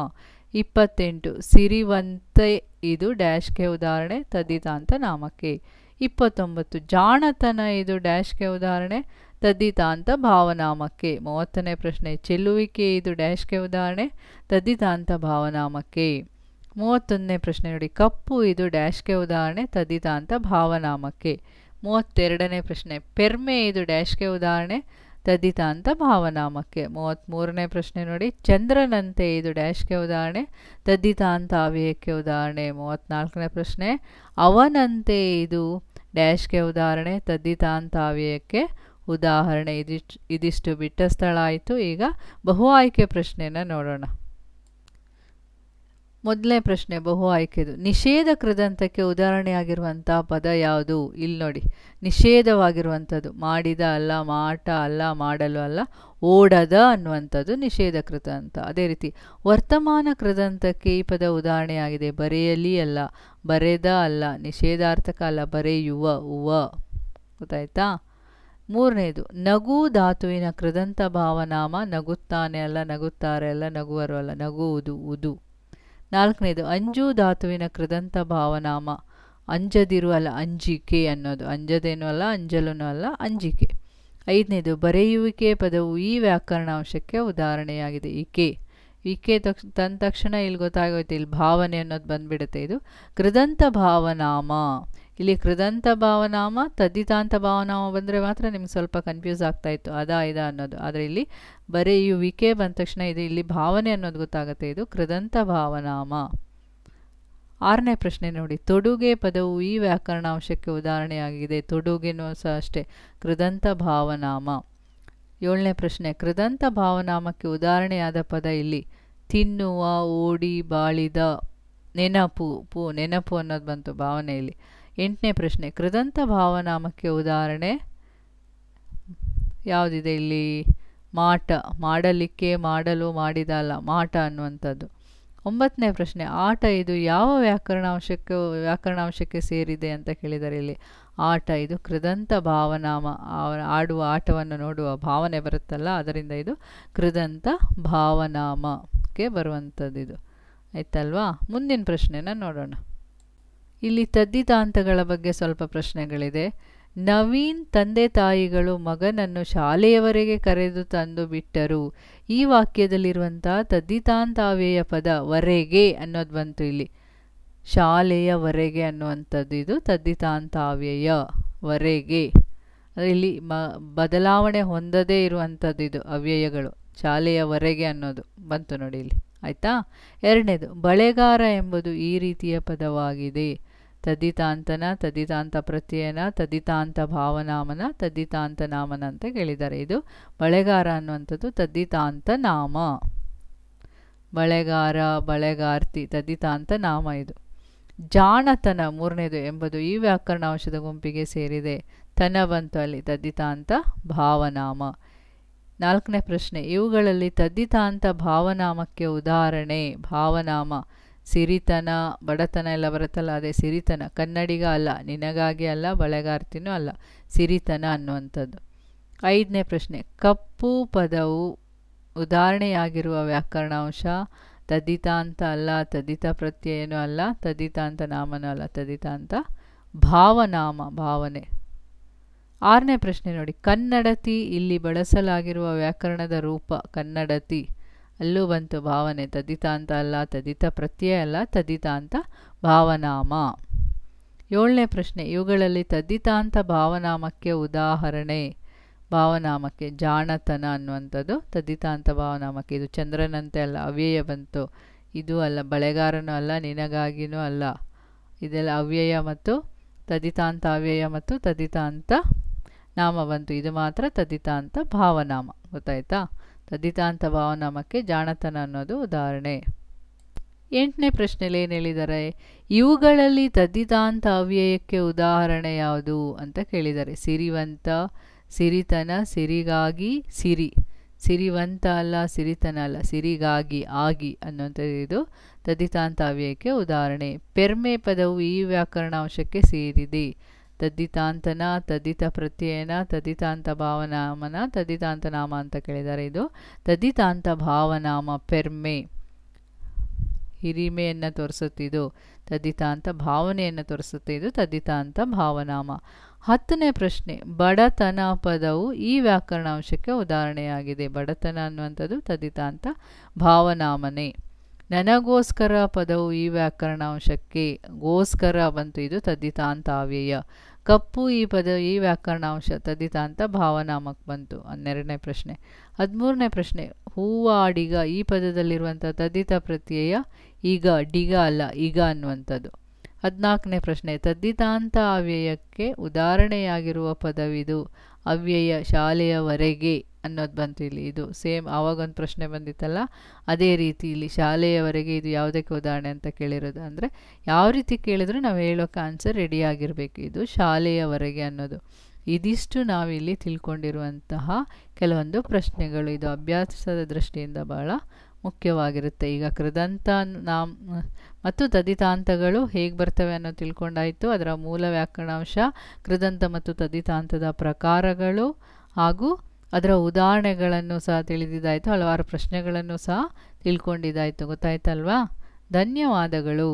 28, ಸಿರಿವಂತೆ ಇದು ಡ್ಯಾಶ್ಗೆ ಉದಾಹರಣೆ, ತದ್ದಿತಾಂತ ನಾಮಕ್ಕೆ. 29, ಜಾಣತನ ಇದು ಡ್ಯಾಶ್ಗೆ ಉದಾಹರಣೆ, ತದ್ದಿತಾಂತ ಭಾವನಾಮಕ್ಕೆ. 30ನೇ ಪ್ರಶ್ನೆ, ಚೆಲ್ಲುವಿಕೆ ಇದು ಡ್ಯಾಶ್ಗೆ ಉದಾಹರಣೆ, ತದ್ದಿತಾಂತ ಭಾವನಾಮಕ್ಕೆ. 31ನೇ ಪ್ರಶ್ನೆ ನೋಡಿ, ಕಪ್ಪು ಇದು ಡ್ಯಾಶ್ಗೆ ಉದಾಹರಣೆ, ತದ್ದಿತಾಂತ ಭಾವನಾಮಕ್ಕೆ. 32ನೇ ಪ್ರಶ್ನೆ, ಪೆರ್ಮೆ ಇದು ಡ್ಯಾಶ್ಗೆ ಉದಾಹರಣೆ, ತದ್ದಿತಾಂತ ಭಾವನಾಮಕ್ಕೆ. 33ನೇ ಪ್ರಶ್ನೆ ನೋಡಿ, ಚಂದ್ರನಂತೆ ಇದು ಡ್ಯಾಶ್ಗೆ ಉದಾಹರಣೆ, ತದ್ದಿತಾಂತ ಅವ್ಯಯಕ್ಕೆ ಉದಾಹರಣೆ. 34ನೇ ಪ್ರಶ್ನೆ, ಅವನಂತೆ ಇದು ಡ್ಯಾಶ್ಗೆ ಉದಾಹರಣೆ, ತದ್ದಿತಾಂತ ಅವ್ಯಯಕ್ಕೆ ಉದಾಹರಣೆ. ಇದಿಷ್ಟು ಬಿಟ್ಟ ಸ್ಥಳ ಆಯಿತು. ಈಗ ಬಹು ಆಯ್ಕೆ ಪ್ರಶ್ನೆಯನ್ನು ನೋಡೋಣ. ಮೊದಲನೇ ಪ್ರಶ್ನೆ ಬಹು ಆಯ್ಕೆದು, ನಿಷೇಧ ಕೃದಂತಕ್ಕೆ ಉದಾಹರಣೆಯಾಗಿರುವಂಥ ಪದ ಯಾವುದು? ಇಲ್ಲಿ ನೋಡಿ, ನಿಷೇಧವಾಗಿರುವಂಥದ್ದು ಮಾಡಿದ ಅಲ್ಲ, ಮಾಟ ಅಲ್ಲ, ಮಾಡಲು ಅಲ್ಲ, ಓಡದ ಅನ್ನುವಂಥದ್ದು ನಿಷೇಧ ಕೃದಂತ. ಅದೇ ರೀತಿ ವರ್ತಮಾನ ಕೃದಂತಕ್ಕೆ ಈ ಪದ ಉದಾಹರಣೆಯಾಗಿದೆ, ಬರೆಯಲಿ ಅಲ್ಲ, ಬರೆದ ಅಲ್ಲ, ನಿಷೇಧಾರ್ಥಕ ಅಲ್ಲ, ಬರೆಯುವ ಉವ. ಗೊತ್ತಾಯ್ತಾ? ಮೂರನೇದು, ನಗು ಧಾತುವಿನ ಕೃದಂತ ಭಾವನಾಮ, ನಗುತ್ತಾನೆ ಅಲ್ಲ, ನಗುತ್ತಾರೆ ಅಲ್ಲ, ನಗುವರು ಅಲ್ಲ, ನಗುವುದು ಉದು. 4ನೇದು, ಅಂಜು ಧಾತುವಿನ ಕೃದಂತ ಭಾವನಾಮ, ಅಂಜದಿರು ಅಲ್ಲ, ಅಂಜಿಕೆ ಅನ್ನೋದು, ಅಂಜದೇನೂ ಅಲ್ಲ, ಅಂಜಲೂ ಅಲ್ಲ, ಅಂಜಿಕೆ. 5ನೇದು, ಬರೆಯುವಿಕೆ ಪದವು ಈ ವ್ಯಾಕರಣಾಂಶಕ್ಕೆ ಉದಾಹರಣೆಯಾಗಿದೆ, ಈಕೆ. ಈಕೆ ತಂದ ತಕ್ಷಣ ಇಲ್ಲಿ ಗೊತ್ತಾಗೋಯ್ತು, ಇಲ್ಲಿ ಭಾವನೆ ಅನ್ನೋದು ಬಂದ್ಬಿಡುತ್ತೆ. ಇದು ಕೃದಂತ ಭಾವನಾಮ. ಇಲ್ಲಿ ಕೃದಂತ ಭಾವನಾಮ, ತದ್ದಿತಾಂತ ಭಾವನಾಮ ಬಂದರೆ ಮಾತ್ರ ನಿಮ್ಗೆ ಸ್ವಲ್ಪ ಕನ್ಫ್ಯೂಸ್ ಆಗ್ತಾಯಿತ್ತು, ಇದ ಅನ್ನೋದು. ಆದರೆ ಇಲ್ಲಿ ಬರೆಯುವಿಕೆ ಬಂದ ತಕ್ಷಣ ಇದು ಇಲ್ಲಿ ಭಾವನೆ ಅನ್ನೋದು ಗೊತ್ತಾಗುತ್ತೆ, ಇದು ಕೃದಂತ ಭಾವನಾಮ. 6ನೇ ಪ್ರಶ್ನೆ ನೋಡಿ, ತೊಡುಗೆ ಪದವು ಈ ವ್ಯಾಕರಣಾಂಶಕ್ಕೆ ಉದಾಹರಣೆಯಾಗಿದೆ, ತೊಡುಗೆನೂ ಸಹ ಅಷ್ಟೇ ಕೃದಂತ ಭಾವನಾಮ. 7ನೇ ಪ್ರಶ್ನೆ, ಕೃದಂತ ಭಾವನಾಮಕ್ಕೆ ಉದಾಹರಣೆಯಾದ ಪದ ಇಲ್ಲಿ ತಿನ್ನುವ, ಓಡಿ, ಬಾಳಿದ, ನೆನಪು, ನೆನಪು ಅನ್ನೋದು ಬಂತು ಭಾವನೆಯಲ್ಲಿ. 8ನೇ ಪ್ರಶ್ನೆ, ಕೃದಂತ ಭಾವನಾಮಕ್ಕೆ ಉದಾಹರಣೆ ಯಾವುದಿದೆ ಇಲ್ಲಿ? ಮಾಟ, ಮಾಡಲಿಕ್ಕೆ, ಮಾಡಲು, ಮಾಡಿದ ಅಲ್ಲ, ಮಾಟ ಅನ್ನುವಂಥದ್ದು. 9ನೇ ಪ್ರಶ್ನೆ, ಆಟ ಇದು ಯಾವ ವ್ಯಾಕರಣಾಂಶಕ್ಕೆ ಸೇರಿದೆ ಅಂತ ಕೇಳಿದರೆ ಇಲ್ಲಿ ಆಟ ಇದು ಕೃದಂತ ಭಾವನಾಮ. ಆಡುವ ಆಟವನ್ನು ನೋಡುವ ಭಾವನೆ ಬರುತ್ತಲ್ಲ, ಅದರಿಂದ ಇದು ಕೃದಂತ ಭಾವನಾಮಕ್ಕೆ ಬರುವಂಥದ್ದು ಇದು. ಆಯ್ತಲ್ವಾ? ಮುಂದಿನ ಪ್ರಶ್ನೆನ ನೋಡೋಣ. ಇಲ್ಲಿ ತದ್ದಿತಾಂತಗಳ ಬಗ್ಗೆ ಸ್ವಲ್ಪ ಪ್ರಶ್ನೆಗಳಿದೆ. ನವೀನ್ ತಂದೆ ತಾಯಿಗಳು ಮಗನನ್ನು ಶಾಲೆಯವರೆಗೆ ಕರೆದು ತಂದು ಬಿಟ್ಟರು. ಈ ವಾಕ್ಯದಲ್ಲಿರುವಂಥ ತದ್ದಿತಾಂತಾವ್ಯಯ ಪದ ವರೆಗೆ ಅನ್ನೋದು ಬಂತು ಇಲ್ಲಿ. ಶಾಲೆಯವರೆಗೆ ಅನ್ನುವಂಥದ್ದು ಇದು ತದ್ದಿತಾಂತಾವ್ಯಯ, ವರೆಗೆ. ಇಲ್ಲಿ ಬದಲಾವಣೆ ಹೊಂದದೇ ಇರುವಂಥದ್ದು ಇದು ಅವ್ಯಯಗಳು, ಶಾಲೆಯವರೆಗೆ ಅನ್ನೋದು ಬಂತು ನೋಡಿ ಇಲ್ಲಿ. ಆಯಿತಾ? 2ನೇದು, ಬಳೆಗಾರ ಎಂಬುದು ಈ ರೀತಿಯ ಪದವಾಗಿದೆ. ತದ್ದಿತಾಂತನ, ತದ್ದಿತಾಂತ ಪ್ರತ್ಯಯನ, ತದ್ದಿತಾಂತ ಭಾವನಾಮನ, ತದ್ದಿತಾಂತ ನಾಮನ ಅಂತ ಕೇಳಿದ್ದಾರೆ. ಇದು ಬಳೆಗಾರ ಅನ್ನುವಂಥದ್ದು ತದ್ದಿತಾಂತ ನಾಮ. ಬಳೆಗಾರ, ಬಳೆಗಾರ್ತಿ ತದ್ದಿತಾಂತ ನಾಮ ಇದು. ಜಾಣತನ 3ನೇದು ಎಂಬುದು ಈ ವ್ಯಾಕರಣಾಂಶದ ಗುಂಪಿಗೆ ಸೇರಿದೆ. ತನ ಬಂತು ಅಲ್ಲಿ, ತದ್ದಿತಾಂತ ಭಾವನಾಮ. 4ನೇ ಪ್ರಶ್ನೆ, ಇವುಗಳಲ್ಲಿ ತದ್ದಿತಾಂತ ಭಾವನಾಮಕ್ಕೆ ಉದಾಹರಣೆ ಭಾವನಾಮ ಸಿರಿತನ, ಬಡತನ ಎಲ್ಲ ಬರುತ್ತಲ್ಲ, ಅದೇ ಸಿರಿತನ. ಕನ್ನಡಿಗ ಅಲ್ಲ, ನಿನಗಾಗಿ ಅಲ್ಲ, ಬಳೆಗಾರ್ತಿನೂ ಅಲ್ಲ, ಸಿರಿತನ ಅನ್ನುವಂಥದ್ದು. 5ನೇ ಪ್ರಶ್ನೆ, ಕಪ್ಪು ಪದವು ಉದಾಹರಣೆಯಾಗಿರುವ ವ್ಯಾಕರಣಾಂಶ ತದ್ದಿತಾಂತ ಅಲ್ಲ, ತದ್ದಿತ ಪ್ರತ್ಯಯನೂ ಅಲ್ಲ, ತದ್ದಿತಾಂತ ನಾಮನೂ ಅಲ್ಲ, ತದ್ದಿತಾಂತ ಭಾವನಾಮ, ಭಾವನೆ. 6ನೇ ಪ್ರಶ್ನೆ ನೋಡಿ, ಕನ್ನಡತಿ ಇಲ್ಲಿ ಬಳಸಲಾಗಿರುವ ವ್ಯಾಕರಣದ ರೂಪ ಕನ್ನಡತಿ, ಅಲ್ಲೂ ಬಂತು ಭಾವನೆ, ತದ್ದಿತಾಂತ ಅಲ್ಲ, ತದ್ದಿತ ಪ್ರತ್ಯಯ ಅಲ್ಲ, ತದ್ದಿತಾಂತ ಭಾವನಾಮ. 7ನೇ ಪ್ರಶ್ನೆ, ಇವುಗಳಲ್ಲಿ ತದ್ದಿತಾಂತ ಭಾವನಾಮಕ್ಕೆ ಉದಾಹರಣೆ. ಭಾವನಾಮಕ್ಕೆ ಜಾಣತನ ಅನ್ನುವಂಥದ್ದು ತದ್ದಿತಾಂತ ಭಾವನಾಮಕ್ಕೆ. ಇದು ಚಂದ್ರನಂತೆ ಅಲ್ಲ, ಅವ್ಯಯ ಬಂತು. ಇದು ಅಲ್ಲ, ಬಳೆಗಾರನೂ ಅಲ್ಲ, ನಿನಗಾಗಿನೂ ಅಲ್ಲ. ಇದೆಲ್ಲ ಅವ್ಯಯ ಮತ್ತು ತದ್ದಿತಾಂತ ಅವ್ಯಯ ಮತ್ತು ತದ್ದಿತಾಂತ ನಾಮ ಬಂತು. ಇದು ಮಾತ್ರ ತದ್ದಿತಾಂತ ಭಾವನಾಮ. ಗೊತ್ತಾಯ್ತಾ? ತದ್ದಿತಾಂತ ಭಾವನಾಮಕ್ಕೆ ಜಾಣತನ ಅನ್ನೋದು ಉದಾಹರಣೆ. 8ನೇ ಪ್ರಶ್ನೆಯಲ್ಲಿ ಏನು ಹೇಳಿದ್ದಾರೆ? ಇವುಗಳಲ್ಲಿ ತದ್ದಿತಾಂತ ಅವ್ಯಯಕ್ಕೆ ಉದಾಹರಣೆ ಯಾವುದು ಅಂತ ಕೇಳಿದ್ದಾರೆ. ಸಿರಿವಂತ, ಸಿರಿತನ, ಸಿರಿಗಾಗಿ, ಸಿರಿ. ಸಿರಿವಂತ ಅಲ್ಲ, ಸಿರಿತನ ಅಲ್ಲ, ಸಿರಿಗಾಗಿ, ಆಗಿ ಅನ್ನುವಂಥದ್ದು ಇದು ತದ್ದಿತಾಂತ ಅವ್ಯಯಕ್ಕೆ ಉದಾಹರಣೆ. ಪೆರ್ಮೆ ಪದವು ಈ ವ್ಯಾಕರಣಾಂಶಕ್ಕೆ ಸೇರಿದೆ. ತದ್ದಿತಾಂತನ, ತದ್ದಿತ ಪ್ರತ್ಯಯನ, ತದ್ದಿತಾಂತ ಭಾವನಾಮನ, ತದ್ದಿತಾಂತ ನಾಮ ಅಂತ ಕೇಳಿದ್ದಾರೆ. ಇದು ತದ್ದಿತಾಂತ ಭಾವನಾಮ. ಪೆರ್ಮೆ ಹಿರಿಮೆಯನ್ನು ತೋರಿಸುತ್ತೆ, ಇದು ತದ್ದಿತಾಂತ ಭಾವನೆಯನ್ನು ತೋರಿಸುತ್ತೆ, ಇದು ತದ್ದಿತಾಂತ ಭಾವನಾಮ. 10ನೇ ಪ್ರಶ್ನೆ, ಬಡತನ ಪದವು ಈ ವ್ಯಾಕರಣಾಂಶಕ್ಕೆ ಉದಾಹರಣೆಯಾಗಿದೆ. ಬಡತನ ಅನ್ನುವಂಥದ್ದು ತದ್ದಿತಾಂತ ಭಾವನಾಮನೆ. ನನಗೋಸ್ಕರ ಪದವು ಈ ವ್ಯಾಕರಣಾಂಶಕ್ಕೆ, ಗೋಸ್ಕರ ಬಂತು, ಇದು ತದ್ದಿತಾಂತ ಅವ್ಯಯ. ಕಪ್ಪು ಈ ವ್ಯಾಕರಣಾಂಶ ತದ್ದಿತಾಂತ ಭಾವನಾಮಕ್ಕೆ ಬಂತು. 12ನೇ ಪ್ರಶ್ನೆ. 13ನೇ ಪ್ರಶ್ನೆ, ಹೂವಾಡಿಗ ಈ ಪದದಲ್ಲಿರುವಂಥ ತದ್ದಿತ ಪ್ರತ್ಯಯ ಈಗ, ಡಿಗ ಅಲ್ಲ, ಈಗ ಅನ್ನುವಂಥದ್ದು. 14ನೇ ಪ್ರಶ್ನೆ, ತದ್ದಿತಾಂತ ಅವ್ಯಯಕ್ಕೆ ಉದಾಹರಣೆಯಾಗಿರುವ ಪದವಿದು. ಅವ್ಯಯ ಶಾಲೆಯವರೆಗೆ ಅನ್ನೋದು ಬಂತು ಇಲ್ಲಿ. ಇದು ಸೇಮ್ ಆವಾಗೊಂದು ಪ್ರಶ್ನೆ ಬಂದಿತ್ತಲ್ಲ, ಅದೇ ರೀತಿ ಇಲ್ಲಿ ಶಾಲೆಯವರೆಗೆ ಇದು ಯಾವುದಕ್ಕೆ ಉದಾಹರಣೆ ಅಂತ ಕೇಳಿರೋದು. ಅಂದರೆ ಯಾವ ರೀತಿ ಕೇಳಿದ್ರು ನಾವು ಹೇಳೋಕೆ ಆನ್ಸರ್ ರೆಡಿಯಾಗಿರಬೇಕು. ಇದು ಶಾಲೆಯವರೆಗೆ ಅನ್ನೋದು. ಇದಿಷ್ಟು ನಾವಿಲ್ಲಿ ತಿಳ್ಕೊಂಡಿರುವಂತಹ ಕೆಲವೊಂದು ಪ್ರಶ್ನೆಗಳು. ಇದು ಅಭ್ಯಾಸದ ದೃಷ್ಟಿಯಿಂದ ಬಹಳ ಮುಖ್ಯವಾಗಿರುತ್ತೆ. ಈಗ ಕೃದಂತ ಮತ್ತು ತದ್ದಿತಾಂತಗಳು ಹೇಗೆ ಬರ್ತವೆ ಅನ್ನೋದು ತಿಳ್ಕೊಂಡಾಯಿತು. ಅದರ ಮೂಲ ವ್ಯಾಕರಣಾಂಶ, ಕೃದಂತ ಮತ್ತು ತದ್ದಿತಾಂತದ ಪ್ರಕಾರಗಳು ಹಾಗೂ ಅದರ ಉದಾಹರಣೆಗಳನ್ನು ಸಹ ತಿಳಿದಿದ್ದಾಯಿತು. ಹಲವಾರು ಪ್ರಶ್ನೆಗಳನ್ನು ಸಹ ತಿಳ್ಕೊಂಡಿದ್ದಾಯಿತು. ಗೊತ್ತಾಯ್ತಲ್ವಾ? ಧನ್ಯವಾದಗಳು.